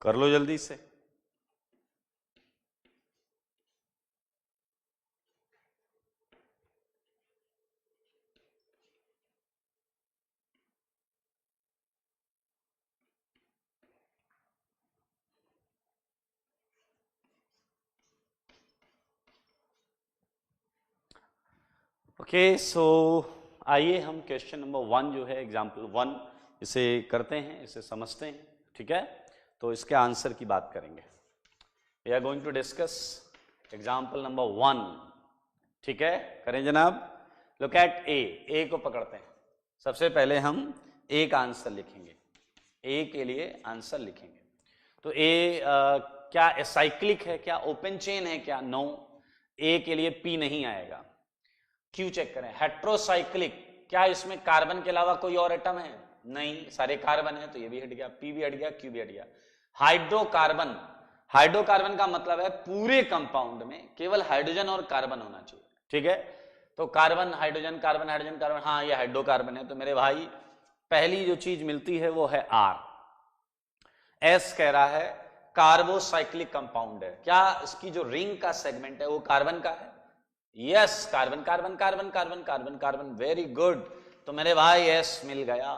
Speaker 1: कर लो जल्दी से। ओके सो आइए हम क्वेश्चन नंबर 1 जो है एग्जाम्पल 1 इसे करते हैं, इसे समझते हैं, ठीक है। तो इसके आंसर की बात करेंगे। We are going to discuss example number 1, ठीक है। करें जनाब। लुक एट ए को पकड़ते हैं। सबसे पहले हम ए का आंसर लिखेंगे, ए के लिए आंसर लिखेंगे। तो ए क्या साइक्लिक है, क्या ओपन चेन है, क्या नो। ए के लिए पी नहीं आएगा। क्यू चेक करें, हेट्रोसाइक्लिक, क्या इसमें कार्बन के अलावा कोई और एटम है? नहीं, सारे कार्बन है, तो ये भी हट गया, पी भी हट गया, क्यू भी हट गया। हाइड्रोकार्बन, हाइड्रोकार्बन का मतलब है पूरे कंपाउंड में केवल हाइड्रोजन और कार्बन होना चाहिए, ठीक है। तो carbon hydrogen carbon hydrogen carbon, हाँ ये हाइड्रोकार्बन है। तो मेरे भाई पहली जो चीज मिलती है वो है आर। एस कह रहा है कार्बोसाइक्लिक कंपाउंड है, क्या इसकी जो रिंग का सेगमेंट है वो कार्बन का है? Yes, carbon carbon carbon carbon carbon carbon, very good. तो मेरे भाई एस मिल गया।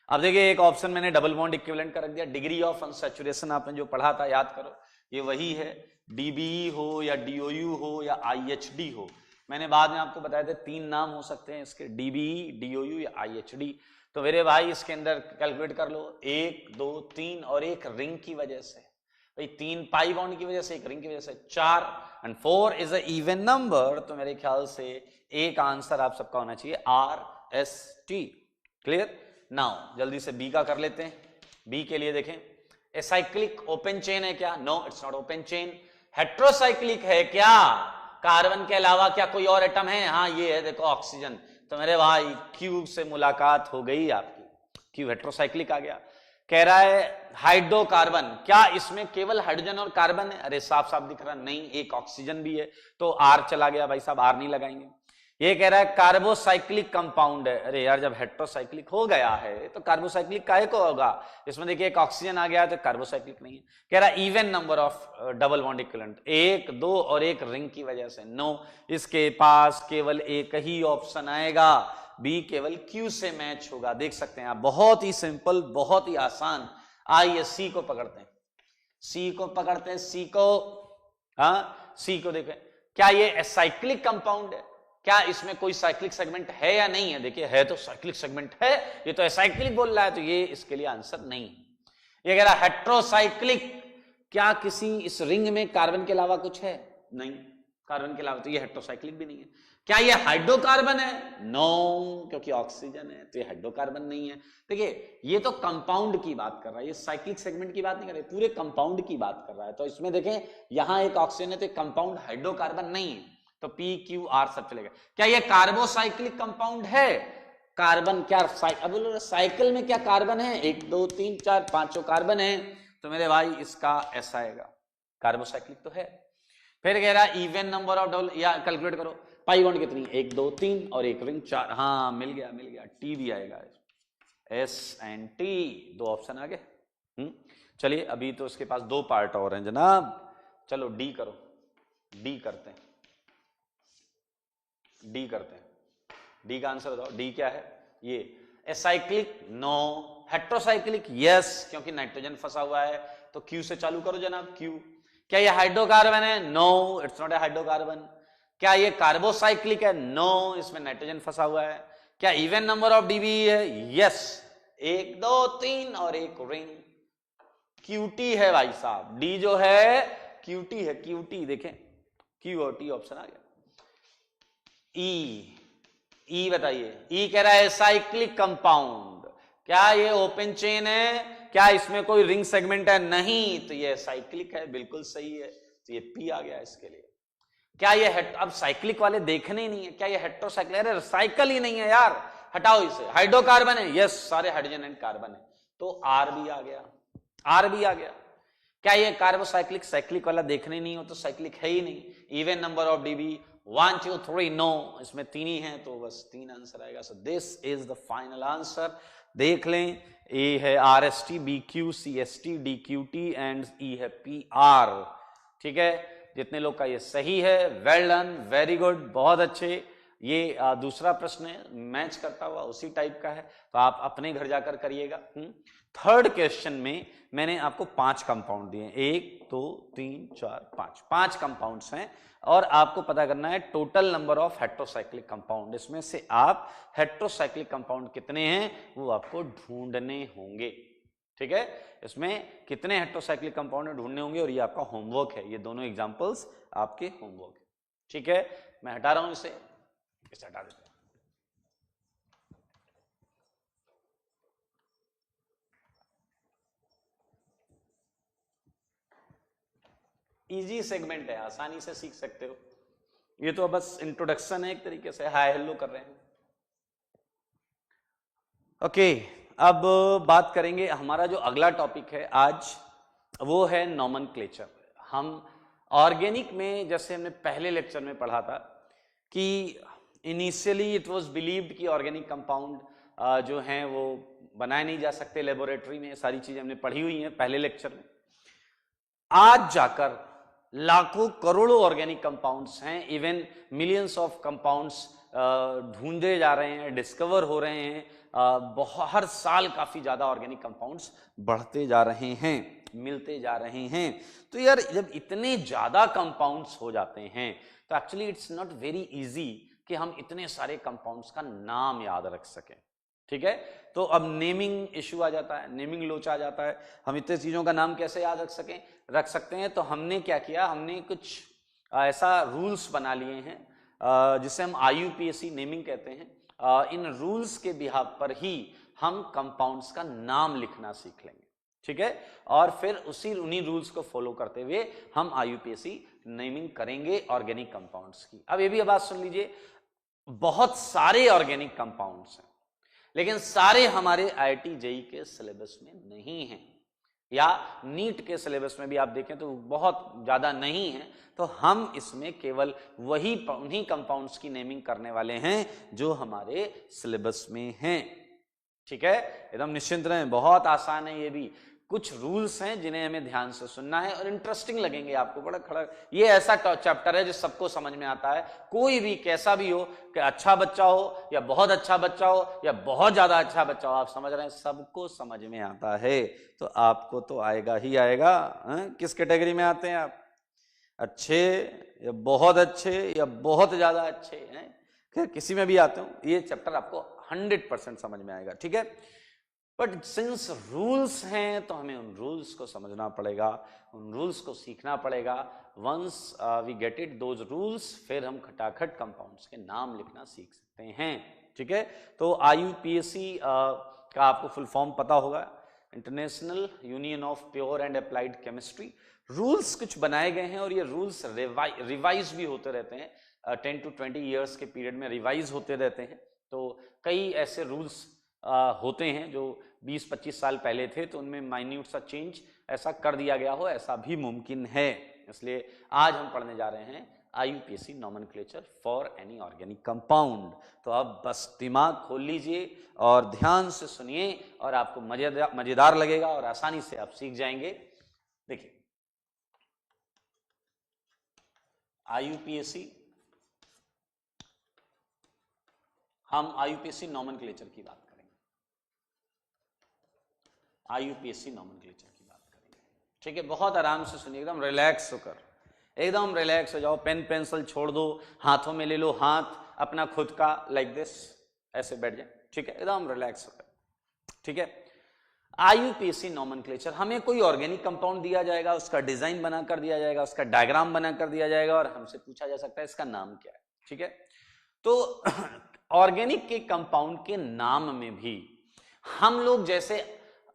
Speaker 1: अब देखिए एक ऑप्शन मैंने डबल बॉन्ड इक्विवेलेंट का रख दिया। डिग्री ऑफ अनसैचुरेशन आपने जो पढ़ा था याद करो, ये वही है। डीबीई हो या डीओयू हो या आईएचडी हो, मैंने बाद में आपको बताया था 3 नाम हो सकते हैं इसके, डीबीई, डीओयू या आईएचडी। तो मेरे भाई इसके अंदर कैलकुलेट कर लो, 1 2 3 और एक रिंग की वजह से, भाई 3 पाई बॉन्ड की वजह से, एक रिंग की वजह से 4, and 4 is a even number. तो मेरे ख्याल से ए का आंसर आप सबका होना चाहिए RST। क्लियर। नाउ जल्दी से बी का कर लेते हैं। बी के लिए देखें, एसाइक्लिक ओपन चेन है क्या? No, it's not open chain. Heterocyclic है क्या? कार्बन के अलावा क्या कोई और एटम है? हाँ ये है, देखो ऑक्सीजन। तो मेरे भाई क्यू से मुलाकात हो गई आपकी, क्यू हेट्रोसाइक्लिक आ गया। कह रहा है हाइड्रोकार्बन, क्या इसमें केवल हाइड्रोजन और कार्बन है? अरे साफ साफ दिख रहा नहीं, एक ऑक्सीजन भी है, तो आर चला गया भाई साहब, आर नहीं लगाएंगे। ये कह रहा है कार्बोसाइक्लिक कंपाउंड है। अरे यार जब हेट्रोसाइक्लिक हो गया है तो कार्बोसाइक्लिक काहे को होगा? इसमें देखिए एक ऑक्सीजन आ गया तो कार्बोसाइक्लिक नहीं है। कह रहा है even number of double bond equivalent, 1 2 और एक रिंग की वजह से। नो, इसके पास केवल एक ही ऑप्शन आएगा, बी केवल क्यू से मैच होगा। देख सकते हैं आप, बहुत ही सिंपल, बहुत ही आसान। आइए सी को पकड़ते हैं, सी को पकड़ते हैं, सी को, हाँ सी को देखें, क्या ये एसाइक्लिक कंपाउंड है? क्या इसमें कोई साइक्लिक सेगमेंट है या नहीं है? देखिए है तो साइक्लिक सेगमेंट है, ये तो एसाइक्लिक बोल रहा है, तो ये इसके लिए आंसर नहीं है। ये कह रहा है हेट्रोसाइक्लिक, क्या किसी इस रिंग में कार्बन के अलावा कुछ है? नहीं, कार्बन के अलावा, तो ये हेट्रोसाइक्लिक भी नहीं है। क्या ये हाइड्रोकार्बन है? नो, क्योंकि ऑक्सीजन है, तो ये हाइड्रोकार्बन नहीं है। देखिए ये तो कंपाउंड की बात कर रहा है, ये साइक्लिक सेगमेंट की बात नहीं कर रहा है, पूरे कंपाउंड की बात कर रहा है। तो इसमें देखें यहां एक ऑक्सीजन है, तो कंपाउंड हाइड्रोकार्बन नहीं है, तो पी क्यू आर सब चलेगा। क्या ये कार्बोसाइक्लिक कंपाउंड है? कार्बन क्या अब बोलो साइकिल में क्या कार्बन है? 1 2 3 4 5 कार्बन है, तो मेरे भाई इसका ऐसा आएगा, कार्बोसाइक्लिक तो है। फिर कह रहा है इवन नंबर ऑफ डबल, या कैलकुलेट करो पाई बॉन्ड कितनी, 1 2 3 और एक रिंग 4, हाँ मिल गया मिल गया, टी भी आएगा, एस एंड टी, 2 ऑप्शन आ गए। चलिए अभी तो इसके पास 2 पार्ट और हैं जनाब। चलो डी करो, डी करते हैं, डी करते हैं। डी का आंसर बताओ, डी क्या है? ये एसाइक्लिक नो, हेट्रोसाइक्लिक यस, क्योंकि नाइट्रोजन फंसा हुआ है। तो क्यू से चालू करो जनाब, क्यू। क्या ये हाइड्रोकार्बन है? No, it's not a hydrocarbon. क्या ये कार्बोसाइक्लिक है? नो, इसमें नाइट्रोजन फंसा हुआ है। क्या इवन नंबर ऑफ डीबी है? यस, 1 2 3 और एक रिंग, क्यूटी है भाई साहब। डी जो है क्यूटी है, क्यूटी देखें, क्यू और टी ऑप्शन आ गया। ई बताइए, ई कह रहा है साइक्लिक कंपाउंड, क्या ये ओपन चेन है? क्या इसमें कोई रिंग सेगमेंट है? नहीं, तो ये साइक्लिक है, बिल्कुल सही है, तो ये पी आ गया इसके लिए। क्या ये अब साइक्लिक वाले देखने ही नहीं है, क्या ये हेट्रोसाइक्लिक? अरे साइकिल ही नहीं है यार, हटाओ इसे। हाइड्रोकार्बन है, यस सारे हाइड्रोजन एंड कार्बन है, तो आर भी आ गया, आर भी आ गया। क्या ये कार्बोसाइक्लिक साइक्लिक वाला देखने नहीं हो, तो साइक्लिक है ही नहीं। Even number of DB 1 2 3 no, इसमें 3 ही हैं तो बस 3 आंसर आएगा। So this is the final answer. देख लें, ए है RST, BQ, CST, DQT and E है PR। ठीक है, जितने लोग का ये सही है, वेल डन, वेरी गुड, बहुत अच्छे। ये दूसरा प्रश्न है, मैच करता हुआ उसी टाइप का है, तो आप अपने घर जाकर करिएगा। थर्ड क्वेश्चन में मैंने आपको 5 कंपाउंड दिए, 1 2 3 4 5, 5 कंपाउंड्स हैं और आपको पता करना है total number of heterocyclic compound. इसमें से आप हेट्रोसाइक्लिक कंपाउंड कितने हैं वो आपको ढूंढने होंगे। ठीक है, इसमें कितने हेट्रोसाइक्लिक कंपाउंड ढूंढने होंगे और ये आपका होमवर्क है, ये दोनों एग्जांपल्स आपके होमवर्क है। ठीक है, मैं हटा रहा हूं इसे हटा देते हैं। इजी सेगमेंट है, आसानी से सीख सकते हो। ये तो बस इंट्रोडक्शन है, एक तरीके से हाय हेलो कर रहे हैं। ओके, अब बात करेंगे, हमारा जो अगला टॉपिक है आज वो है नॉमेनक्लेचर। हम ऑर्गेनिक में जैसे हमने पहले लेक्चर में पढ़ा था कि इनिशियली इट वाज बिलीव्ड कि ऑर्गेनिक कंपाउंड जो हैं वो बनाए नहीं जा सकते लेबोरेटरी में, सारी चीजें हमने पढ़ी हुई हैं पहले लेक्चर में। आज जाकर लाखों करोड़ों ऑर्गेनिक कंपाउंड्स हैं, इवन मिलियंस ऑफ कंपाउंड्स ढूंढे जा रहे हैं, डिस्कवर हो रहे हैं। हर साल काफी ज्यादा ऑर्गेनिक कंपाउंड्स बढ़ते जा रहे हैं, मिलते जा रहे हैं। तो यार जब इतने ज्यादा कंपाउंड्स हो जाते हैं तो actually it's not very easy कि हम इतने सारे कंपाउंड्स का नाम याद रख सकें। ठीक है, तो अब नेमिंग इश्यू आ जाता है, नेमिंग लोचा आ जाता है, हम इतने चीजों का नाम कैसे याद रख सकते हैं। तो हमने क्या किया, हमने कुछ ऐसा रूल्स बना लिए हैं जिसे हम IUPAC नेमिंग कहते हैं। इन रूल्स के बिहाफ पर ही हम कंपाउंड्स का नाम लिखना सीख लेंगे। ठीक है, और फिर उन्हीं रूल्स को फॉलो करते हुए हम IUPAC नेमिंग करेंगे ऑर्गेनिक कंपाउंड्स की। अब ये भी बात सुन लीजिए, बहुत सारे ऑर्गेनिक कंपाउंड्स हैं लेकिन सारे हमारे IIT JEE के सिलेबस में नहीं हैं, या नीट के सिलेबस में भी आप देखें तो बहुत ज्यादा नहीं है। तो हम इसमें केवल उन्हीं कंपाउंड्स की नेमिंग करने वाले हैं जो हमारे सिलेबस में हैं। ठीक है, एकदम निश्चिंत रहें, बहुत आसान है। ये भी कुछ रूल्स हैं जिन्हें हमें ध्यान से सुनना है और इंटरेस्टिंग लगेंगे आपको, बड़ा खड़ा। ये ऐसा चैप्टर है जो सबको समझ में आता है, कोई भी कैसा भी हो, कि अच्छा बच्चा हो या बहुत अच्छा बच्चा हो या बहुत ज्यादा अच्छा बच्चा हो, आप समझ रहे हैं, सबको समझ में आता है। तो आपको तो आएगा ही आएगा। किस कैटेगरी में आते हैं आप, अच्छे या बहुत अच्छे या बहुत ज्यादा अच्छे हैं, खैर किसी में भी आते हो, ये चैप्टर आपको 100% समझ में आएगा। ठीक है, बट सिंस रूल्स हैं तो हमें उन रूल्स को समझना पड़ेगा, उन रूल्स को सीखना पड़ेगा। Once we get it those rules, फिर हम खटाखट कंपाउंड्स के नाम लिखना सीख सकते हैं। ठीक है, तो IUPAC का आपको फुल फॉर्म पता होगा, international union of pure and applied chemistry. Rules कुछ बनाए गए हैं और ये रूल्स रिवाइज भी होते रहते हैं, 10 to 20 ईयर्स के पीरियड में रिवाइज होते रहते हैं। तो कई ऐसे रूल्स होते हैं जो 20-25 साल पहले थे, तो उनमें माइन्यूट सा चेंज ऐसा कर दिया गया हो, ऐसा भी मुमकिन है। इसलिए आज हम पढ़ने जा रहे हैं IUPAC nomenclature for any organic compound. तो अब बस दिमाग खोल लीजिए और ध्यान से सुनिए और आपको मजेदार लगेगा और आसानी से आप सीख जाएंगे। देखिए, IUPAC, हम IUPAC नॉमेनक्लेचर की बात करेंगे, IUPAC नॉमेनक्लेचर की बात करेंगे। ठीक है, बहुत आराम से सुनिए, एकदम रिलैक्स होकर, एकदम रिलैक्स हो जाओ, पेन पेंसिल छोड़ दो, हाथों में ले लो हाथ अपना खुद का, लाइक दिस, ऐसे बैठ जाए। ठीक है, एकदम रिलैक्स होकर। ठीक है, IUPAC नॉमेनक्लेचर, हमें कोई ऑर्गेनिक कंपाउंड दिया जाएगा, उसका डिजाइन बनाकर दिया जाएगा, उसका डायग्राम बनाकर दिया जाएगा और हमसे पूछा जा सकता है इसका नाम क्या है। ठीक है, तो ऑर्गेनिक के कंपाउंड के नाम में भी हम लोग जैसे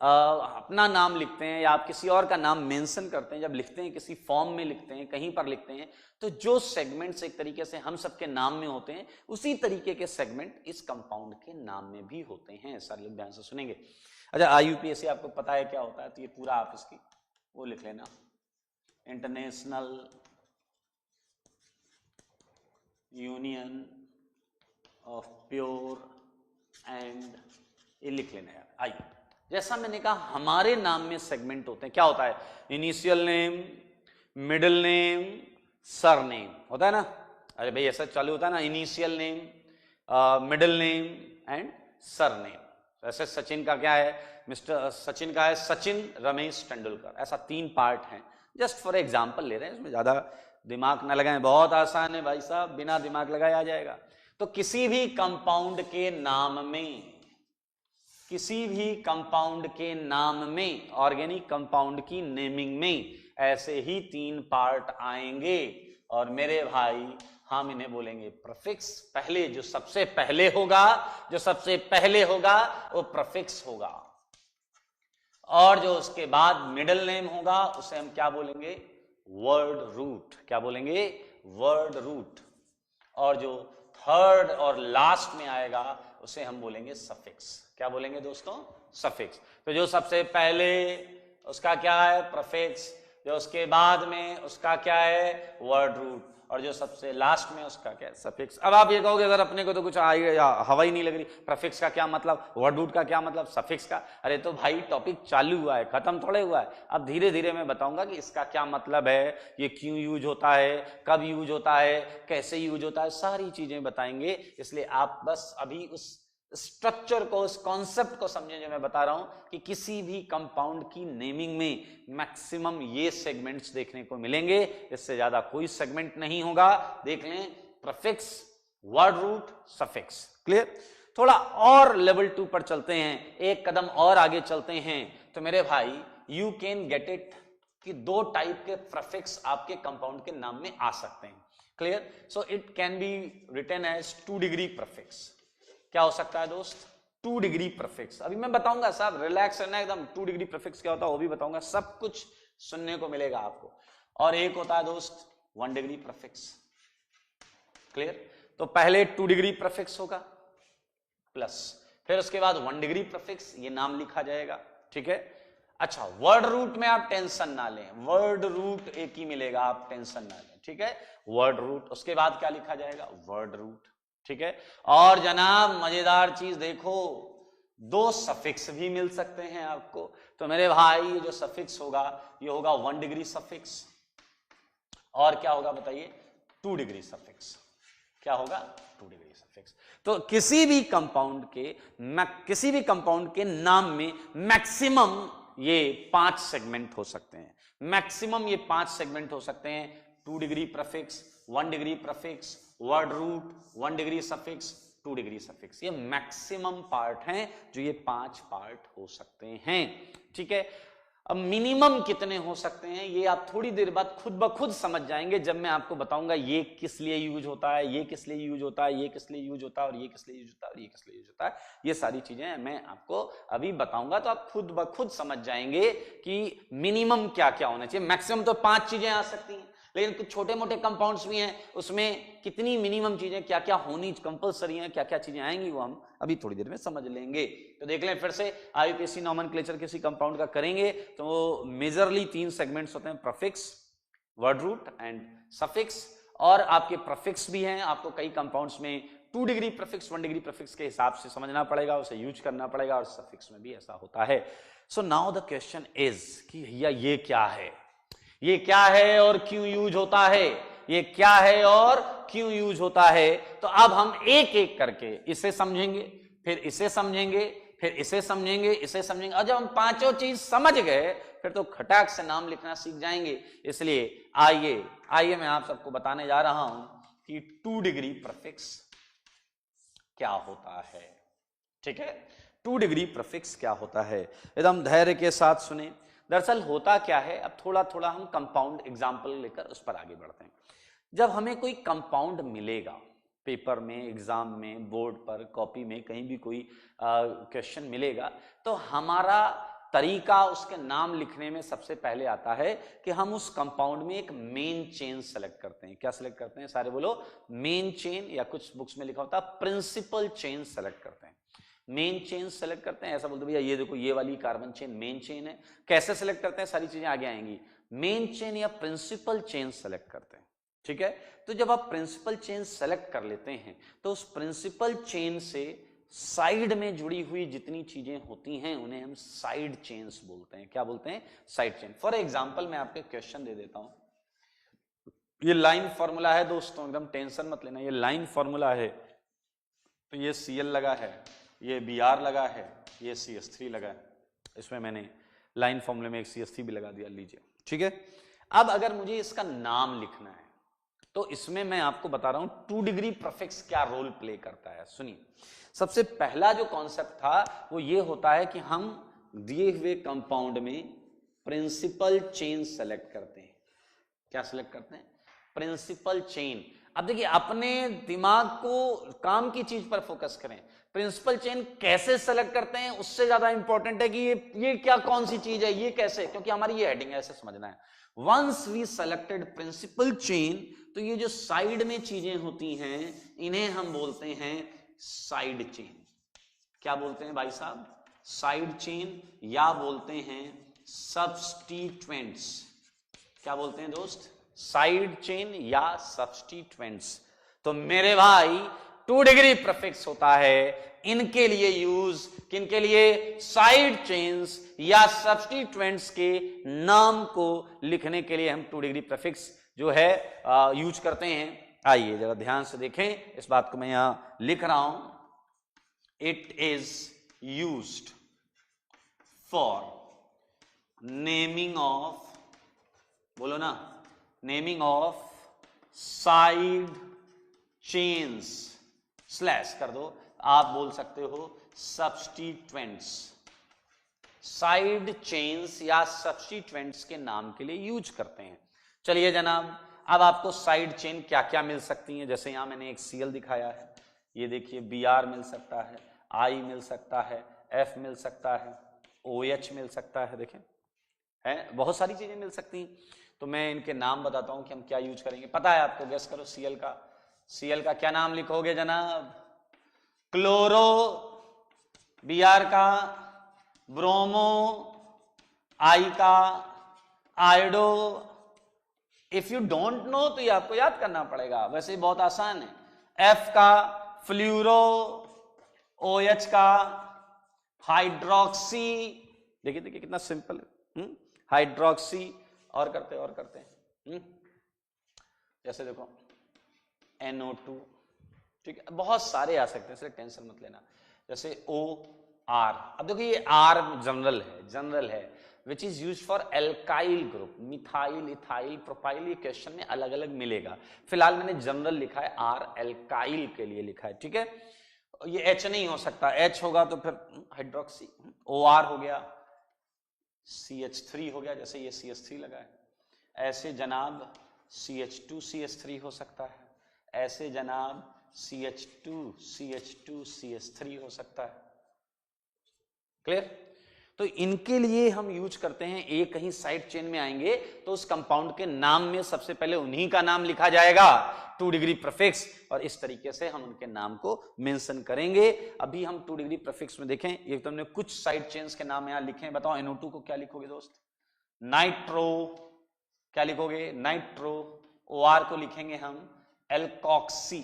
Speaker 1: अपना नाम लिखते हैं या आप किसी और का नाम मेंशन करते हैं, जब लिखते हैं किसी फॉर्म में लिखते हैं, कहीं पर लिखते हैं, तो जो सेगमेंट्स एक तरीके से हम सबके नाम में होते हैं, उसी तरीके के सेगमेंट इस कंपाउंड के नाम में भी होते हैं। सारे लोग ध्यान से सुनेंगे। अच्छा, IUPAC आपको पता है क्या होता है, तो ये पूरा आप इसकी वो लिख लेना, international union of pure and, ये लिख लेना यार। आइए, जैसा मैंने कहा हमारे नाम में सेगमेंट होते हैं, क्या होता है, initial name, middle name, sir name होता है ना। अरे भाई ऐसा चालू होता है ना, initial name, middle name and sir name. ऐसे सचिन का क्या है, मिस्टर सचिन का है सचिन रमेश तेंदुलकर, ऐसा 3 पार्ट हैं। जस्ट फॉर एग्जांपल ले रहे हैं, इसमें ज्यादा दिमाग ना लगाएं, बहुत आसान है भाई साहब, बिना दिमाग लगाए आ जाएगा। तो किसी भी कंपाउंड के नाम में, किसी भी कंपाउंड के नाम में, ऑर्गेनिक कंपाउंड की नेमिंग में ऐसे ही 3 पार्ट आएंगे। और मेरे भाई हम इन्हें बोलेंगे प्रीफिक्स। पहले जो सबसे पहले होगा, जो सबसे पहले होगा वो प्रीफिक्स होगा, और जो उसके बाद मिडिल नेम होगा उसे हम क्या बोलेंगे, वर्ड रूट। क्या बोलेंगे, वर्ड रूट। और जो थर्ड और लास्ट में आएगा उसे हम बोलेंगे सफिक्स। क्या बोलेंगे दोस्तों, सफिक्स। तो जो सबसे पहले उसका क्या है, प्रीफिक्स, जो उसके बाद में उसका क्या है, वर्ड रूट, और जो सबसे लास्ट में उसका क्या है, सफिक्स। अब आप ये कहोगे अगर अपने को तो कुछ हवा ही नहीं लग रही, प्रीफिक्स का क्या मतलब, वर्ड रूट का क्या मतलब, सफिक्स का। अरे तो भाई टॉपिक चालू हुआ है, खत्म थोड़े हुआ है। अब धीरे धीरे मैं बताऊंगा कि इसका क्या मतलब है, ये क्यों यूज होता है, कब यूज होता है, कैसे यूज होता है, सारी चीजें बताएंगे। इसलिए आप बस अभी उस स्ट्रक्चर को, उस कॉन्सेप्ट को समझें जो मैं बता रहा हूं कि किसी भी कंपाउंड की नेमिंग में मैक्सिमम ये सेगमेंट्स देखने को मिलेंगे, इससे ज्यादा कोई सेगमेंट नहीं होगा। देख लें, prefix, word root, suffix. Clear. थोड़ा और लेवल 2 पर चलते हैं, एक कदम और आगे चलते हैं। तो मेरे भाई यू कैन गेट इट कि 2 टाइप के प्रीफिक्स आपके कंपाउंड के नाम में आ सकते हैं। Clear. So it can be written as 2 degree prefix. क्या हो सकता है दोस्त, 2 डिग्री प्रीफिक्स। अभी मैं बताऊंगा साहब, रिलैक्स रहना एकदम। 2 डिग्री प्रीफिक्स क्या होता है वो भी बताऊंगा, सब कुछ सुनने को मिलेगा आपको। और एक होता है दोस्त 1 डिग्री प्रीफिक्स। क्लियर। तो पहले 2 डिग्री प्रीफिक्स होगा प्लस, फिर उसके बाद 1 डिग्री प्रीफिक्स, ये नाम लिखा जाएगा। ठीक है। अच्छा, वर्ड रूट में आप टेंशन ना लें, वर्ड रूट एक ही मिलेगा, आप टेंशन ना लें। ठीक है, वर्ड रूट। उसके बाद क्या लिखा जाएगा, वर्ड रूट। ठीक है। और जनाब मजेदार चीज देखो, 2 सफिक्स भी मिल सकते हैं आपको। तो मेरे भाई ये जो सफिक्स होगा ये होगा 1 डिग्री सफिक्स, और क्या होगा बताइए, 2 डिग्री सफिक्स। क्या होगा, 2 डिग्री सफिक्स। तो किसी भी कंपाउंड के नाम में मैक्सिमम ये 5 सेगमेंट हो सकते हैं। मैक्सिमम ये 5 सेगमेंट हो सकते हैं। 2 degree prefix, 1 degree prefix, word root, 1 degree suffix, 2 degree suffix. ये मैक्सिमम पार्ट हैं जो ये 5 पार्ट हो सकते हैं। ठीक है। अब मिनिमम कितने हो सकते हैं ये आप थोड़ी देर बाद खुद ब खुद समझ जाएंगे, जब मैं आपको बताऊंगा ये किस लिए यूज होता है, ये किस लिए यूज होता है, ये किस लिए यूज होता है, और ये किस लिए यूज होता है, और ये किस लिए यूज होता है। ये सारी चीजें मैं आपको अभी बताऊंगा, तो आप खुद ब खुद समझ जाएंगे कि मिनिमम क्या क्या होना चाहिए। मैक्सिमम तो 5 चीजें आ सकती हैं, लेकिन कुछ छोटे मोटे कंपाउंड्स भी हैं, उसमें कितनी मिनिमम चीजें क्या क्या होनी कंपलसरी हैं, क्या क्या चीजें आएंगी, वो हम अभी थोड़ी देर में समझ लेंगे। तो देख लें फिर से, आईयूपीएसी नॉमेनक्लेचर किसी कंपाउंड का करेंगे तो वो मेजरली 3 सेगमेंट्स होते हैं, prefix, word root and suffix. और आपके प्रीफिक्स भी हैं, आपको कई कंपाउंड्स में 2 डिग्री प्रीफिक्स, 1 डिग्री प्रीफिक्स के हिसाब से समझना पड़ेगा, उसे यूज करना पड़ेगा, और सफिक्स में भी ऐसा होता है। So now the question is कि भैया ये क्या है, ये क्या है और क्यों यूज होता है, ये क्या है और क्यों यूज होता है। तो अब हम एक एक करके इसे समझेंगे, फिर इसे समझेंगे, फिर इसे समझेंगे, इसे समझेंगे, और जब हम 5 चीज समझ गए फिर तो खटाक से नाम लिखना सीख जाएंगे। इसलिए आइए मैं आप सबको बताने जा रहा हूं कि 2 डिग्री प्रीफिक्स क्या होता है। ठीक है, 2 डिग्री प्रीफिक्स क्या होता है, एकदम धैर्य के साथ सुने। दरअसल होता क्या है, अब थोड़ा थोड़ा हम कंपाउंड एग्जाम्पल लेकर उस पर आगे बढ़ते हैं। जब हमें कोई कंपाउंड मिलेगा पेपर में, एग्जाम में, बोर्ड पर, कॉपी में, कहीं भी कोई क्वेश्चन मिलेगा, तो हमारा तरीका उसके नाम लिखने में सबसे पहले आता है कि हम उस कंपाउंड में एक मेन चेन सेलेक्ट करते हैं। क्या सेलेक्ट करते हैं, सारे बोलो, मेन चेन, या कुछ बुक्स में लिखा होता है प्रिंसिपल चेन सेलेक्ट करते हैं। मेन चेन सेलेक्ट करते हैं, ऐसा बोलते भैया ये देखो ये वाली कार्बन चेन मेन चेन है। कैसे सेलेक्ट करते हैं, सारी चीजें आगे आएंगी। मेन चेन या प्रिंसिपल चेन सेलेक्ट करते हैं। ठीक है। तो जब आप प्रिंसिपल चेन सेलेक्ट कर लेते हैं तो उस प्रिंसिपल चेन से साइड में जुड़ी हुई जितनी चीजें होती हैं उन्हें हम साइड चेन्स बोलते हैं। क्या बोलते हैं? Side chain. फॉर एग्जांपल मैं आपको क्वेश्चन दे देता हूं, ये लाइन फॉर्मूला है दोस्तों, एकदम टेंशन मत लेना, ये लाइन फॉर्मूला है। तो ये Cl लगा है, ये Br लगा है, ये CH3 लगा है, इसमें मैंने लाइन फॉर्मूले में एक CH3 भी लगा दिया, लीजिए, ठीक है। अब अगर मुझे इसका नाम लिखना है तो इसमें मैं आपको बता रहा हूं 2 डिग्री प्रीफिक्स क्या रोल प्ले करता है। सुनिए, सबसे पहला जो कॉन्सेप्ट था वो ये होता है कि हम दिए हुए कंपाउंड में प्रिंसिपल चेन सेलेक्ट करते हैं। क्या सेलेक्ट करते हैं? Principal chain. अब देखिए, अपने दिमाग को काम की चीज पर फोकस करें। प्रिंसिपल चेन कैसे सेलेक्ट करते हैं उससे ज्यादा इंपॉर्टेंट है कि ये क्या कौन सी चीज है, ये कैसे, क्योंकि हमारी ये हेडिंग है, ऐसे समझना है। Once we selected principal chain, तो ये जो साइड में चीजें होती हैं इन्हें हम बोलते हैं साइड चेन। क्या बोलते हैं भाई साहब? साइड चेन, या बोलते हैं सब्स्टिट्यूएंट्स। क्या बोलते हैं दोस्त? साइड चेन या सब्स्टिट्यूएंट्स। तो मेरे भाई 2 डिग्री प्रीफिक्स होता है इनके लिए यूज, किनके लिए? साइड चेन्स या सब्स्टिट्यूएंट्स के नाम को लिखने के लिए हम 2 डिग्री प्रीफिक्स जो है यूज करते हैं। आइए जरा ध्यान से देखें, इस बात को मैं यहां लिख रहा हूं। It is used for naming of, बोलो ना, naming of side chains, slash कर दो, आप बोल सकते हो सब्स्टिट्यूएंट्स। साइड चेन्स या सब्स्टिट्यूएंट्स के नाम के लिए यूज करते हैं। चलिए जनाब, अब आपको साइड चेन क्या क्या मिल सकती हैं, जैसे यहां मैंने एक Cl दिखाया है, ये देखिए Br मिल सकता है, I मिल सकता है, F मिल सकता है, OH मिल सकता है, देखें है, बहुत सारी चीजें मिल सकती हैं। तो मैं इनके नाम बताता हूं कि हम क्या यूज करेंगे। पता है आपको? गेस करो। Cl का क्या नाम लिखोगे जनाब? क्लोरो, Br का ब्रोमो, I का iodo. If you don't know तो ये आपको याद करना पड़ेगा, वैसे बहुत आसान है। F का फ्लूरो, OH का हाइड्रोक्सी, देखिए देखिए कितना सिंपल है, हाइड्रोक्सी। और करते हैं, जैसे देखो NO2, ठीक है, बहुत सारे आ सकते हैं, इसलिए टेंशन मत लेना। जैसे OR, अब देखो ये R जनरल है, which is use for alkyl group, methyl, ethyl, propyl. ये क्वेश्चन में अलग अलग मिलेगा। फिलहाल मैंने जनरल लिखा है, R एल्काइल के लिए लिखा है, ठीक है। ये H नहीं हो सकता, H होगा तो फिर हाइड्रोक्सी। OR हो गया, CH3 हो गया, जैसे ये CH3 लगा है। ऐसे जनाब CH2 CH3 हो सकता है, ऐसे जनाब CH2 CH2 CH3 हो सकता है। क्लियर? तो इनके लिए हम यूज करते हैं, एक कहीं साइड चेन में आएंगे तो उस कंपाउंड के नाम में सबसे पहले उन्हीं का नाम लिखा जाएगा, 2 डिग्री प्रीफिक्स, और इस तरीके से हम उनके नाम को मेंशन करेंगे। अभी हम 2 डिग्री प्रीफिक्स में देखें, ये तो हमने कुछ साइड चेन्स के नाम यहां लिखे हैं। बताओ NO2 को क्या लिखोगे दोस्त? नाइट्रो, क्या लिखोगे? नाइट्रो। OR को लिखेंगे हम एल्कॉक्सी,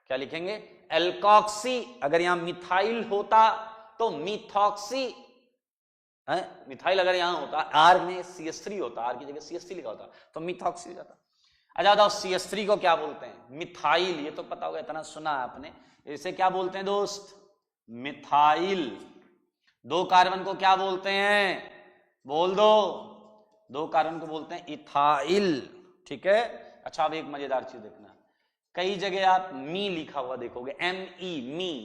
Speaker 1: क्या लिखेंगे? एल्कॉक्सी। अगर यहां मिथाइल होता तो मिथॉक्सी है, मिथाइल अगर यहां होता, R में CH3 होता, R की जगह CH3 लिखा होता तो मिथॉक्सी हो जाता। अच्छा बताओ CH3 को क्या बोलते हैं? मिथाइल, ये तो पता होगा, इतना सुना है आपने। इसे क्या बोलते हैं दोस्त? मिथाइल। 2 कार्बन को क्या बोलते हैं? बोल दो। 2 कार्बन को बोलते हैं इथाइल, ठीक है। अच्छा, अब एक मजेदार चीज देखना, कई जगह आप मी लिखा हुआ देखोगे, ME,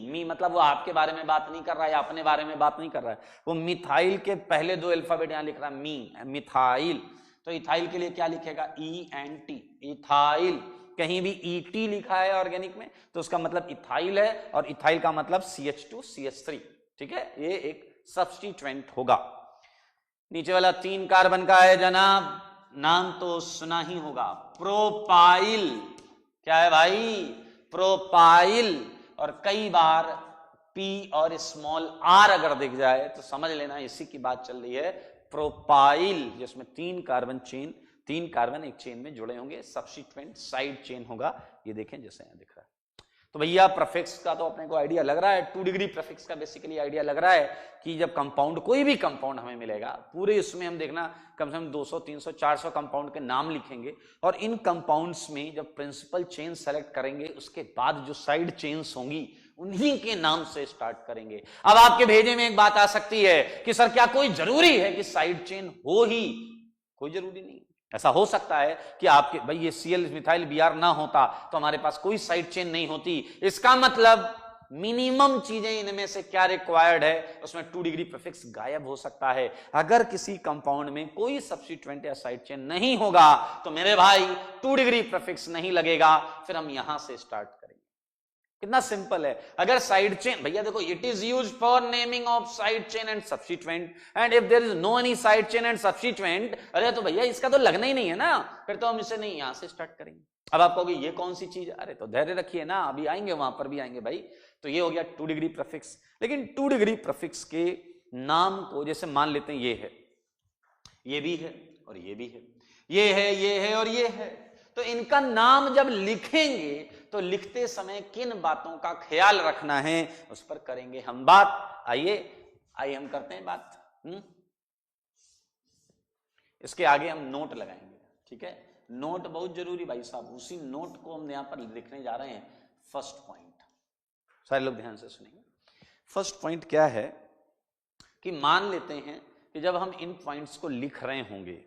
Speaker 1: मी मतलब वो आपके बारे में बात नहीं कर रहा है, अपने बारे में बात नहीं कर रहा है, वो मिथाइल के पहले 2 अल्फाबेट यहां लिख रहा है, मी, मिथाइल। तो इथाइल के लिए क्या लिखेगा? ENT, ethyl. कहीं भी ET लिखा है ऑर्गेनिक में तो उसका मतलब इथाइल है, और इथाइल का मतलब CH2 CH3, ठीक है। ये एक सब्स्टिट्यूएंट होगा। नीचे वाला 3 कार्बन का है जनाब, नाम तो सुना ही होगा, प्रोपाइल। क्या है भाई? प्रोपाइल। और कई बार P और स्मॉल r अगर दिख जाए तो समझ लेना इसी की बात चल रही है, प्रोपाइल, जिसमें 3 कार्बन चेन 3 कार्बन एक चेन में जुड़े होंगे, सब्स्टिट्यूएंट साइड चेन होगा, ये देखें जैसे यहां दिख रहा है। तो भैया प्रीफिक्स का तो अपने को आइडिया लग रहा है, 2 डिग्री प्रीफिक्स का बेसिकली आइडिया लग रहा है कि जब कंपाउंड, कोई भी कंपाउंड हमें मिलेगा, पूरे इसमें हम देखना कम से कम 200 300 400 कंपाउंड के नाम लिखेंगे, और इन कंपाउंड्स में जब प्रिंसिपल चेन सेलेक्ट करेंगे उसके बाद जो साइड चेन्स होंगी उन्हीं के नाम से स्टार्ट करेंगे। अब आपके भेजे में एक बात आ सकती है कि सर क्या कोई जरूरी है कि साइड चेन हो ही? कोई जरूरी नहीं। ऐसा हो सकता है कि आपके भाई ये Cl मिथाइल Br ना होता तो हमारे पास कोई साइड चेन नहीं होती, इसका मतलब मिनिमम चीजें इनमें से क्या रिक्वायर्ड है, उसमें 2 डिग्री प्रीफिक्स गायब हो सकता है। अगर किसी कंपाउंड में कोई सब्स्टिट्यूएंट या साइड चेन नहीं होगा तो मेरे भाई 2 डिग्री प्रीफिक्स नहीं लगेगा, फिर हम यहां से स्टार्ट करेंगे। कितना सिंपल है। अगर साइड चेन, भैया देखो, it is used for naming of side chain and substituent, and if there is no any side chain and substituent, अरे तो भैया इसका तो लगना ही नहीं है ना, फिर तो हम इसे नहीं, यहां से स्टार्ट करेंगे। अब आप कहोगे ये कौन सी चीज, अरे तो धैर्य रखिए ना, अभी आएंगे, वहां पर भी आएंगे भाई। तो ये हो गया 2 डिग्री प्रीफिक्स। लेकिन 2 डिग्री प्रीफिक्स के नाम को जैसे मान लेते हैं, ये है, ये भी है और ये भी है, ये है, ये है और ये है, तो इनका नाम जब लिखेंगे तो लिखते समय किन बातों का ख्याल रखना है उस पर करेंगे हम बात। आइए हम करते हैं बात। इसके आगे हम नोट लगाएंगे, ठीक है? नोट बहुत जरूरी भाई साहब, उसी नोट को हम यहां पर लिखने जा रहे हैं। फर्स्ट पॉइंट, सारे लोग ध्यान से सुनेंगे। फर्स्ट पॉइंट क्या है कि मान लेते हैं कि जब हम इन पॉइंट्स को लिख रहे होंगे,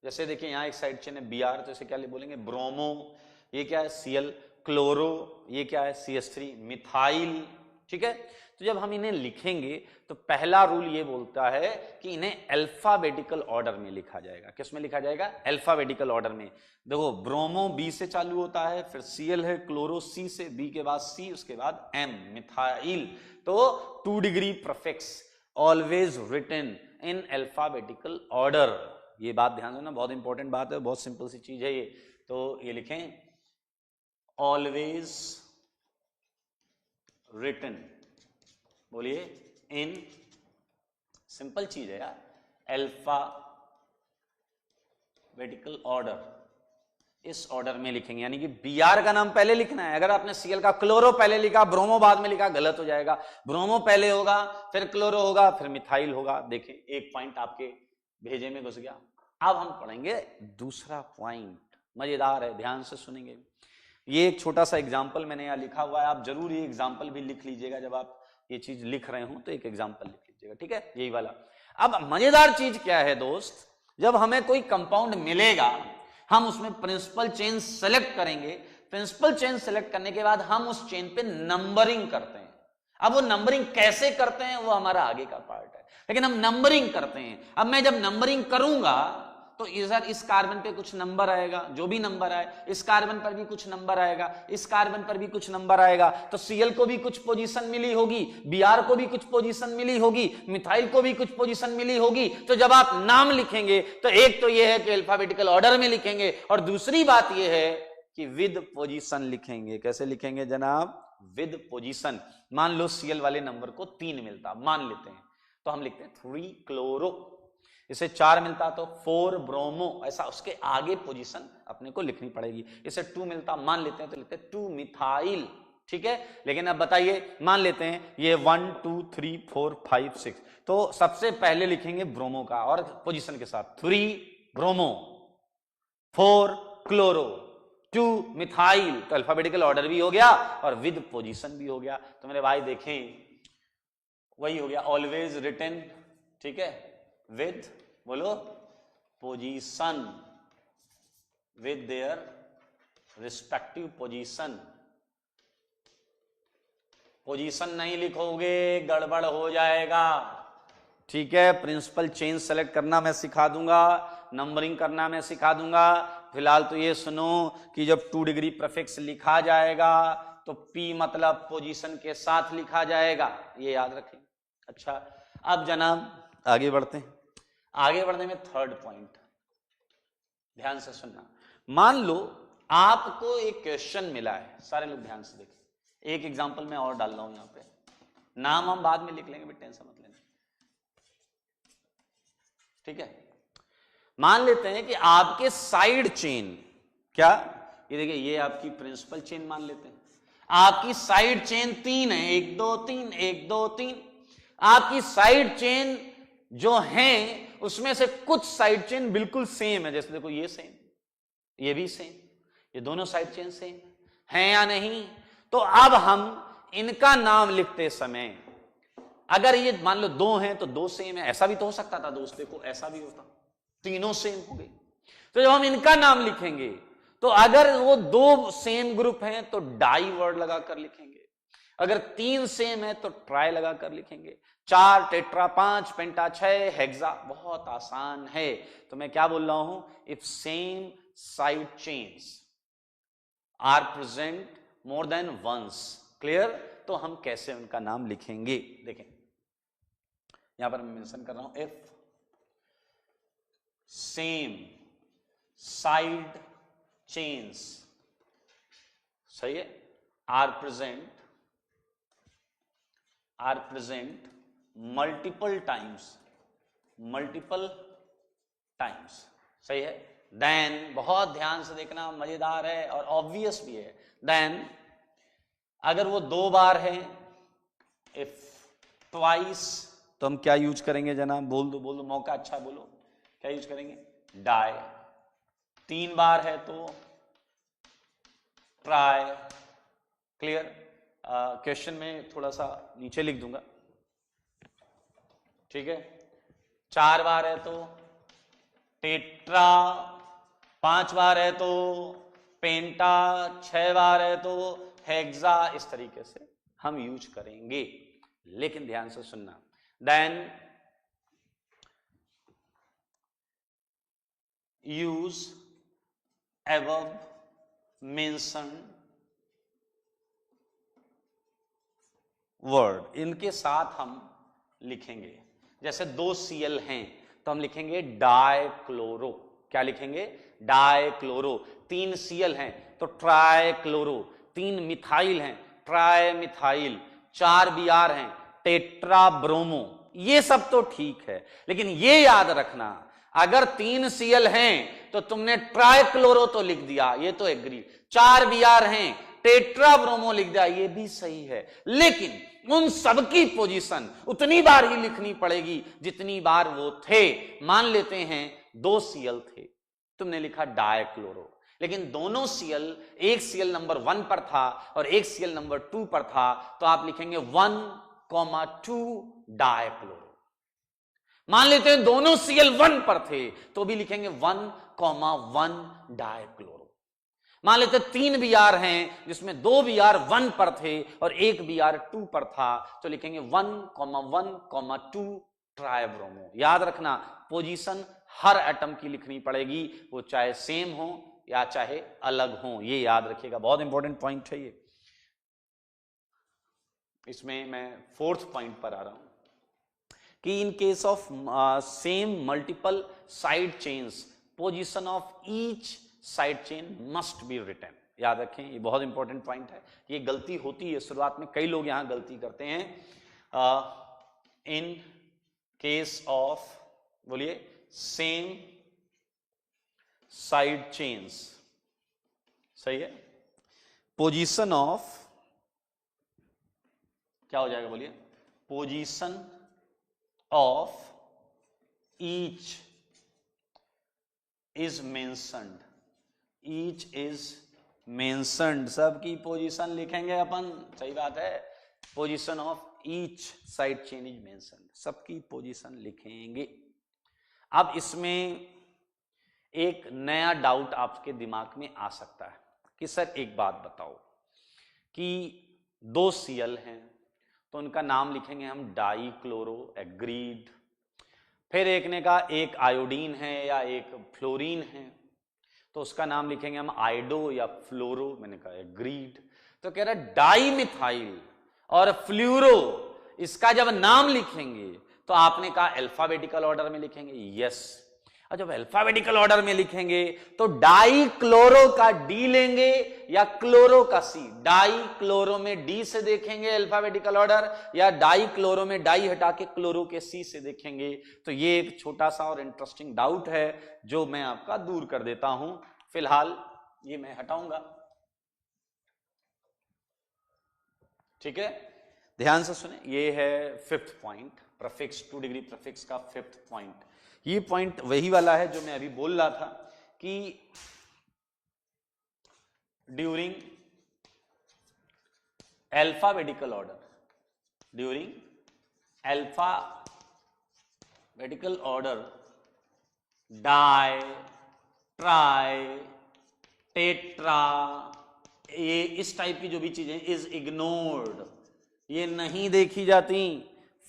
Speaker 1: जैसे देखिए यहां एक साइड चेन है Br, तो इसे क्या बोलेंगे? ब्रोमो। ये क्या है? Cl। क्लोरो, ये क्या है? CH3। मिथाइल, ठीक है? तो जब हम इन्हें लिखेंगे तो पहला रूल ये बोलता है कि इन्हें अल्फाबेटिकल ऑर्डर में लिखा जाएगा। किस में लिखा जाएगा? अल्फाबेटिकल ऑर्डर में। देखो, ब्रोमो B से चालू होता है, फिर Cl है, क्लोरो C से, B के बाद C, उसके बाद M, मिथाइल। तो 2 degree prefix always written in alphabetical order. ये बात ध्यान देना, बहुत इंपॉर्टेंट बात है, बहुत सिंपल सी चीज है ये। तो ये लिखें, ऑलवेज रिटन, बोलिए, इन, सिंपल चीज है यार, अल्फाबेटिकल ऑर्डर। इस ऑर्डर में लिखेंगे, यानी कि Br का नाम पहले लिखना है। अगर आपने Cl का क्लोरो पहले लिखा, ब्रोमो बाद में लिखा, गलत हो जाएगा। ब्रोमो पहले होगा, फिर क्लोरो होगा, फिर मिथाइल होगा। देखिए, एक पॉइंट आपके भेजे में घुस गया। अब हम पढ़ेंगे दूसरा पॉइंट, मजेदार है, ध्यान से सुनेंगे। ये एक छोटा सा एग्जाम्पल मैंने यहाँ लिखा हुआ है, आप जरूर ये एग्जाम्पल भी लिख लीजिएगा। जब आप ये चीज लिख रहे हो तो एक एग्जाम्पल लिख लीजिएगा, ठीक है? यही वाला। अब मजेदार चीज क्या है दोस्त, जब हमें कोई कंपाउंड मिलेगा, हम उसमें प्रिंसिपल चेन सेलेक्ट करेंगे। प्रिंसिपल चेन सेलेक्ट करने के बाद हम उस चेन पे नंबरिंग करते हैं। अब वो नंबरिंग कैसे करते हैं वो हमारा आगे का पार्ट है, लेकिन हम नंबरिंग करते हैं। अब मैं जब नंबरिंग करूंगा तो इधर इस कार्बन पे कुछ नंबर आएगा, जो भी नंबर आए, इस कार्बन पर भी कुछ नंबर आएगा, इस कार्बन पर भी कुछ नंबर आएगा। तो Cl को भी कुछ पोजीशन मिली होगी, Br को भी कुछ पोजीशन मिली होगी, मिथाइल को भी कुछ पोजीशन मिली होगी। तो जब आप नाम लिखेंगे तो एक तो यह है कि अल्फाबेटिकल ऑर्डर में लिखेंगे, और दूसरी बात यह है कि विद पोजीशन लिखेंगे। कैसे लिखेंगे जनाब? With position. मान लो Cl वाले नंबर को 3 मिलता, मान लेते हैं, तो हम लिखते हैं 3 क्लोरो। इसे 4 मिलता तो 4 ब्रोमो, ऐसा उसके आगे पोजीशन अपने को लिखनी पड़ेगी। इसे 2 मिलता, मान लेते हैं, तो लिखते हैं 2 मिथाइल, ठीक है? लेकिन अब बताइए, मान लेते हैं ये 1 2 3 4 5 6, तो सबसे पहले लिखेंगे ब्रोमो का, और पोजीशन के साथ 3 ब्रोमो, 4 क्लोरो, 2 मिथाइल। तो अल्फाबेटिकल ऑर्डर भी हो गया और विद पोजीशन भी हो गया। तो मेरे भाई देखें, वही हो गया, ऑलवेज रिटन, ठीक है, विद, बोलो, position, with their respective position. Position नहीं लिखोगे गड़बड़ हो जाएगा, ठीक है? प्रिंसिपल चेन सेलेक्ट करना मैं सिखा दूंगा, नंबरिंग करना मैं सिखा दूंगा। फिलहाल तो ये सुनो कि जब 2 डिग्री प्रीफिक्स लिखा जाएगा तो P मतलब पोजीशन के साथ लिखा जाएगा, ये याद रखें। अच्छा, अब जनाब आगे बढ़ते हैं। आगे बढ़ने में थर्ड पॉइंट, ध्यान से सुनना। मान लो आपको एक क्वेश्चन मिला है, सारे लोग ध्यान से देखें। एक एग्जांपल मैं और डाल रहा हूं यहां पे, नाम हम बाद में लिख लेंगे, टेंशन मत लेना, ठीक है? मान लेते हैं कि आपके साइड चेन, क्या ये देखिए, ये आपकी प्रिंसिपल चेन मान लेते हैं, आपकी साइड चेन 3 है, 1 2 3 1 2 3। आपकी साइड चेन जो है उसमें से कुछ साइड चेन बिल्कुल सेम है, जैसे देखो ये सेम, ये भी सेम, ये दोनों साइड चेन सेम है या नहीं। तो अब हम इनका नाम लिखते समय, अगर ये मान लो 2 हैं तो 2 सेम है, ऐसा भी तो हो सकता था दोस्त, देखो ऐसा भी होता, तीनों सेम हो गई। तो जब हम इनका नाम लिखेंगे तो अगर वो 2 सेम ग्रुप हैं तो डाई वर्ड लगाकर लिखेंगे, अगर 3 सेम है तो ट्राई लगाकर लिखेंगे, 4 टेट्रा, 5 पेंटा, 6 हेक्सा। बहुत आसान है। तो मैं क्या बोल रहा हूं, if same side chains are present more than once, clear, तो हम कैसे उनका नाम लिखेंगे। देखें यहां पर मैं मेंशन कर रहा हूं, इफ सेम साइड चेन्स, सही है, आर प्रेजेंट मल्टीपल टाइम्स, सही है। देन, बहुत ध्यान से देखना, मजेदार है और ऑब्वियस भी है। देन अगर वो 2 बार है, इफ ट्वाइस, तो हम क्या यूज करेंगे जनाब, बोल दो, मौका अच्छा है, बोलो क्या यूज करेंगे, डाई। 3 बार है तो ट्राई, क्लियर। क्वेश्चन में थोड़ा सा नीचे लिख दूंगा, ठीक है। 4 बार है तो टेट्रा, 5 बार है तो पेंटा, 6 बार है तो हेक्सा, इस तरीके से हम यूज करेंगे। लेकिन ध्यान से सुनना, then use above mentioned word, इनके साथ हम लिखेंगे। जैसे 2 Cl हैं तो हम लिखेंगे डाइक्लोरो, क्या लिखेंगे, डाइक्लोरो। 3 Cl हैं तो ट्राइक्लोरो, 3 मिथाइल हैं ट्राई मिथाइल, 4 Br हैं टेट्रा ब्रोमो। ये सब तो ठीक है, लेकिन ये याद रखना, अगर 3 Cl हैं तो तुमने ट्राइक्लोरो तो लिख दिया, ये तो एग्री। 4 Br हैं टेट्रा ब्रोमो लिख दिया, ये भी सही है, लेकिन उन सबकी पोजीशन उतनी बार ही लिखनी पड़ेगी जितनी बार वो थे। मान लेते हैं 2 Cl थे, तुमने लिखा डाइक्लोरो, लेकिन दोनों Cl, एक Cl नंबर 1 पर था और एक Cl नंबर 2 पर था, तो आप लिखेंगे 1,2 डाइक्लोरो। मान लेते हैं दोनों Cl 1 पर थे तो भी लिखेंगे 1,1 डाइक्लोरो। मान लेते 3 Br हैं जिसमें 2 Br 1 पर थे और 1 Br 2 पर था, तो लिखेंगे 1,1,2 ट्राइब्रोमो। याद रखना, पोजीशन हर एटम की लिखनी पड़ेगी, वो चाहे सेम हो या चाहे अलग हो, ये याद रखिएगा, बहुत इंपॉर्टेंट पॉइंट है ये। इसमें मैं 4th पॉइंट पर आ रहा हूं कि in case of same multiple side chains, position of each side chain must be written. याद रखें, ये बहुत इंपॉर्टेंट पॉइंट है, ये गलती होती है शुरुआत में, कई लोग यहां गलती करते हैं। इन केस ऑफ, बोलिए, सेम साइड चेन्स, सही है, पोजीशन ऑफ, क्या हो जाएगा, बोलिए, position of each is mentioned, each is mentioned, सबकी पोजीशन लिखेंगे अपन, सही बात है, position of each side chain is mentioned, सबकी पोजीशन लिखेंगे। अब इसमें एक नया डाउट आपके दिमाग में आ सकता है कि सर एक बात बताओ कि 2 Cl हैं तो उनका नाम लिखेंगे हम डाइक्लोरो, एग्रीड। फिर एक ने कहा एक आयोडीन है या एक फ्लोरीन है तो उसका नाम लिखेंगे हम आइडो या फ्लोरो, मैंने कहा एग्रीड। तो कह रहा डाई मिथाइल और फ्लूरो, इसका जब नाम लिखेंगे तो आपने कहा अल्फाबेटिकल ऑर्डर में लिखेंगे, यस। और जब अल्फाबेटिकल ऑर्डर में लिखेंगे तो डाई क्लोरो का डी लेंगे या क्लोरो का सी। डाई क्लोरो में डी से देखेंगे अल्फाबेटिकल ऑर्डर, या डाई क्लोरो में डाई हटा के क्लोरो के सी से देखेंगे। तो ये एक छोटा सा और इंटरेस्टिंग डाउट है जो मैं आपका दूर कर देता हूं। फिलहाल ये मैं हटाऊंगा, ठीक है। ध्यान से सुने, ये है fifth point, prefix 2 degree prefix का फिफ्थ पॉइंट। ये पॉइंट वही वाला है जो मैं अभी बोल रहा था कि during alphabetical order, during alphabetical order di, tri, tetra, ये इस टाइप की जो भी चीजें इज इग्नोर्ड, ये नहीं देखी जाती।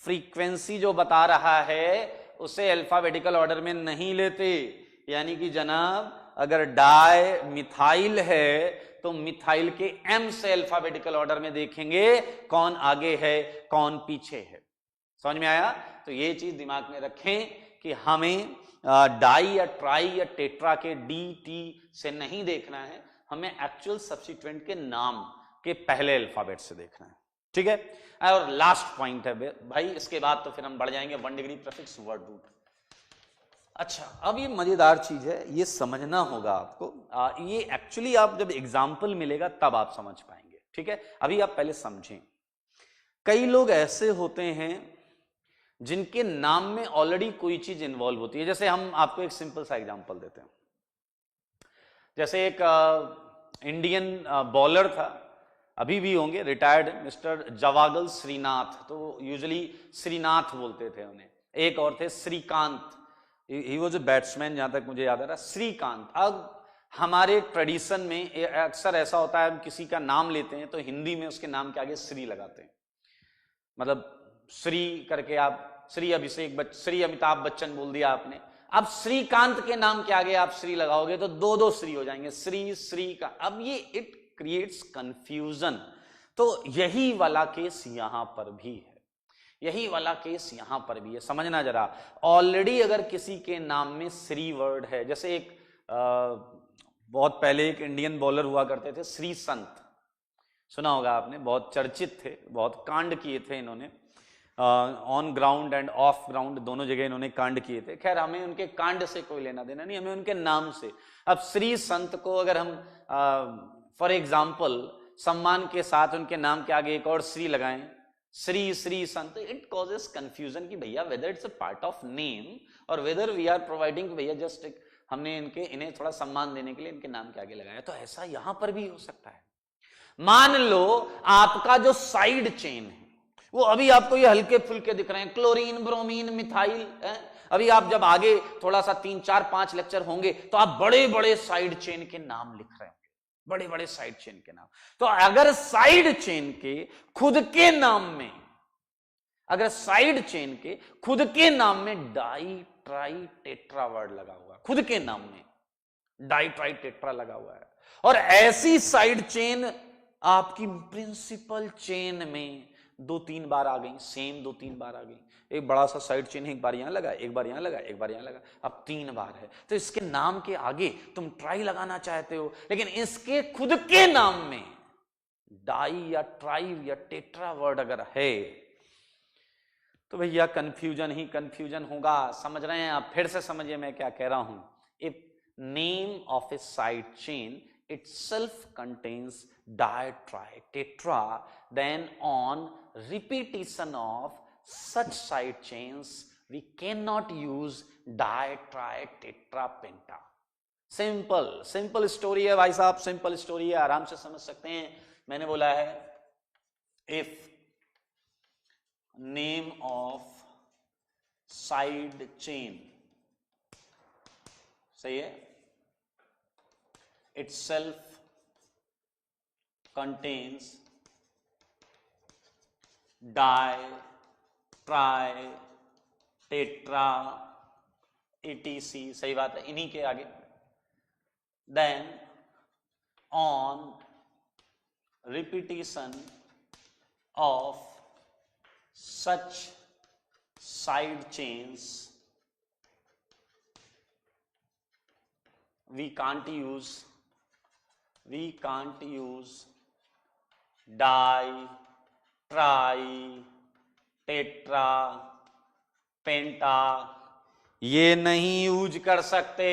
Speaker 1: फ्रीक्वेंसी जो बता रहा है उसे अल्फाबेटिकल ऑर्डर में नहीं लेते। यानी कि जनाब अगर डाई मिथाइल है तो मिथाइल के एम से अल्फाबेटिकल ऑर्डर में देखेंगे कौन आगे है कौन पीछे है। समझ में आया? तो ये चीज दिमाग में रखें कि हमें डाई या ट्राई या टेट्रा के डी टी से नहीं देखना है, हमें एक्चुअल सब्स्टिट्यूएंट के नाम के पहले अल्फाबेट से देखना है, ठीक है। और लास्ट पॉइंट है भाई, इसके बाद तो फिर हम बढ़ जाएंगे 1 डिग्री प्रीफिक्स वर्ड रूट। अच्छा, अब ये मजेदार चीज है, ये समझना होगा आपको। ये एक्चुअली आप जब एग्जाम्पल मिलेगा तब आप समझ पाएंगे, ठीक है। अभी आप पहले समझें। कई लोग ऐसे होते हैं जिनके नाम में ऑलरेडी कोई चीज इन्वॉल्व होती है। जैसे हम आपको एक सिंपल सा एग्जांपल देते हैं। जैसे एक इंडियन बॉलर था, अभी भी होंगे, रिटायर्ड, मिस्टर जवागल श्रीनाथ, तो यूजुअली श्रीनाथ बोलते थे उन्हें। एक और थे Srikanth, he was a batsman, जहां तक मुझे याद आ रहा, श्रीकांत। अब हमारे ट्रेडिशन में अक्सर ऐसा होता है, हम किसी का नाम लेते हैं तो हिंदी में उसके नाम के आगे श्री लगाते हैं। मतलब श्री करके आप श्री अभिषेक श्री अमिताभ बच्चन बोल दिया आपने, अब श्रीकांत के नाम के आगे आप श्री लगाओगे तो दो श्री हो जाएंगे, श्री श्री का। अब ये इट क्रिएट्स कंफ्यूजन। तो यही वाला केस यहां पर भी है, यही वाला केस यहां पर भी है, समझना जरा। ऑलरेडी अगर किसी के नाम में श्री वर्ड है, जैसे एक बहुत पहले एक इंडियन बॉलर हुआ करते थे श्री संत, सुना होगा आपने, बहुत चर्चित थे, बहुत कांड किए थे इन्होंने, on ground end of ground दोनों जगह इन्होंने कांड किए थे। खैर हमें उनके कांड से कोई लेना देना नहीं, हमें उनके नाम से। अब श्री संत को अगर हम फॉर एग्जाम्पल सम्मान के साथ उनके नाम के आगे एक और श्री लगाएं, श्री श्री संत, इट कॉजेस कंफ्यूजन कि भैया whether it's a part of name और वेदर वी आर प्रोवाइडिंग, भैया जस्ट हमने इन्हें थोड़ा सम्मान देने के लिए इनके नाम के आगे लगाया। तो ऐसा यहां पर भी हो सकता है। मान लो आपका जो साइड चेन है वो अभी आपको ये हल्के फुल्के दिख रहे हैं, क्लोरीन, ब्रोमीन, मिथाइल है। अभी आप जब आगे थोड़ा सा 3 4 5 लेक्चर होंगे तो आप बड़े बड़े साइड चेन के नाम लिख रहे होंगे, बड़े बड़े साइड चेन के नाम। तो अगर साइड चेन के खुद के नाम में, अगर साइड चेन के खुद के नाम में डाई ट्राई टेट्रा वर्ड लगा हुआ है, खुद के नाम में डाई ट्राई टेट्रा लगा हुआ है, और ऐसी साइड चेन आपकी प्रिंसिपल चेन में 2-3 बार आ गई, सेम 2-3 बार आ गई, एक बड़ा सा साइड चेन है, एक बार यहां लगा, एक बार यहां लगा, एक बार यहां लगा, अब 3 बार है, तो इसके नाम के आगे तुम ट्राई लगाना चाहते हो, लेकिन इसके खुद के नाम में डाई या ट्राई या टेट्रा वर्ड अगर है तो भैया कंफ्यूजन ही कंफ्यूजन होगा। समझ रहे हैं आप? फिर से समझिए मैं क्या कह रहा हूं। If name of A side chain itself contains di, tri, tetra, then on repetition of such side chains we cannot use di, tri, tetra, penta. Simple story है भाई साहब, सिंपल स्टोरी है, आराम से समझ सकते हैं। मैंने बोला है if name of side chain, सही है, itself contains di, tri, tetra, etc, सही बात है, इन्हीं के आगे, then on repetition of such side chains we can't use di, tri, tetra, penta, ये नहीं यूज कर सकते,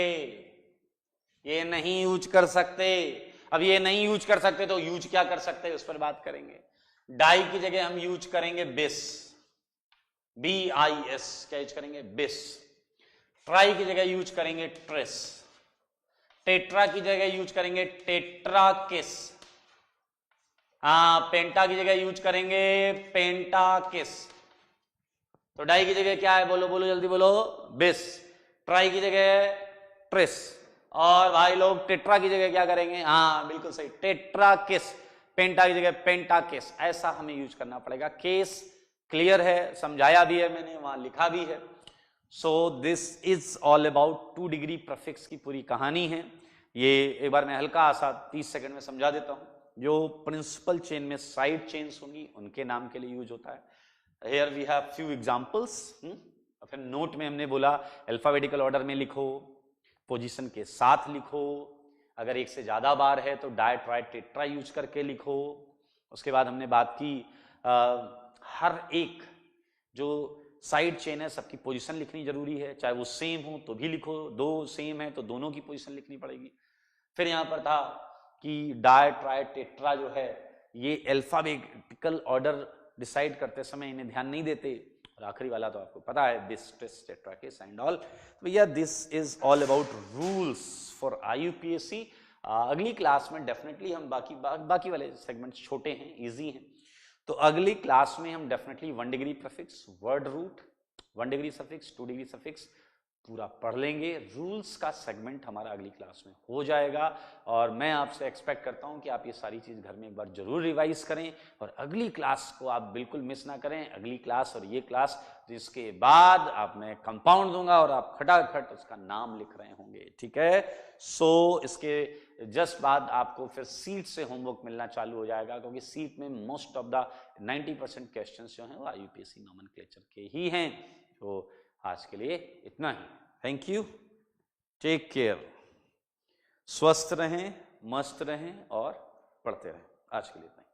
Speaker 1: ये नहीं यूज कर सकते। अब ये नहीं यूज कर सकते तो यूज क्या कर सकते हैं उस पर बात करेंगे। डाई की जगह हम यूज करेंगे बिस, BIS, क्या यूज करेंगे? बिस। ट्राई की जगह यूज करेंगे ट्रेस। टेट्रा की जगह यूज करेंगे टेट्राकिस। हाँ, पेंटा की जगह यूज करेंगे पेंटाकिस। तो डाई की जगह क्या है? बोलो बोलो जल्दी बोलो। बिस। ट्राई की जगह ट्रेस। और भाई लोग टेट्रा की जगह क्या करेंगे? हाँ बिल्कुल सही, टेट्राकिस। पेंटा की जगह पेंटाकिस। ऐसा हमें यूज करना पड़ेगा। केस क्लियर है, समझाया भी है मैंने, वहां लिखा भी है। सो this is all about 2 degree prefix की पूरी कहानी है। ये एक बार मैं हल्का आसा 30 सेकंड में समझा देता हूं। जो प्रिंसिपल चेन में साइड चेन्स होंगी उनके नाम के लिए यूज होता है। Here we have few examples. फिर नोट में हमने बोला अल्फाबेटिकल ऑर्डर में लिखो, पोजीशन के साथ लिखो, अगर एक से ज्यादा बार है तो डाई, ट्राई, टेट्रा यूज करके लिखो। उसके बाद हमने बात की हर एक जो साइड चेन है सबकी पोजीशन लिखनी जरूरी है, चाहे वो सेम हो तो भी लिखो, दो सेम है तो दोनों की पोजीशन लिखनी पड़ेगी। फिर यहां पर था कि डाई, ट्राई, टेट्रा जो है ये अल्फाबेटिकल ऑर्डर डिसाइड करते समय इन्हें ध्यान नहीं देते। और आखिरी वाला तो आपको पता है, बिस, ट्रेस, टेट्राकिस एंड ऑल। भैया this is all about rules for IUPAC। अगली क्लास में डेफिनेटली हम बाकी वाले सेगमेंट्स छोटे हैं, इजी हैं, तो अगली क्लास में हम definitely 1 degree prefix, word root, 1 degree suffix, 2 degree suffix पूरा पढ़ लेंगे। रूल्स का सेगमेंट हमारा अगली क्लास में हो जाएगा। और मैं आपसे एक्सपेक्ट करता हूं कि आप ये सारी चीज घर में एक बार जरूर रिवाइज करें और अगली क्लास को आप बिल्कुल मिस ना करें। अगली क्लास और ये क्लास जिसके बाद आप मैं कंपाउंड दूंगा और आप खटाखट उसका नाम लिख रहे होंगे, ठीक है। सो इसके जस्ट बाद आपको फिर सीट से होमवर्क मिलना चालू हो जाएगा, क्योंकि सीट में मोस्ट ऑफ द 90% क्वेश्चंस जो हैं वो IUPAC नोमेनक्लेचर के ही हैं। तो आज के लिए इतना ही। थैंक यू, टेक केयर, स्वस्थ रहें, मस्त रहें और पढ़ते रहें। आज के लिए इतना ही।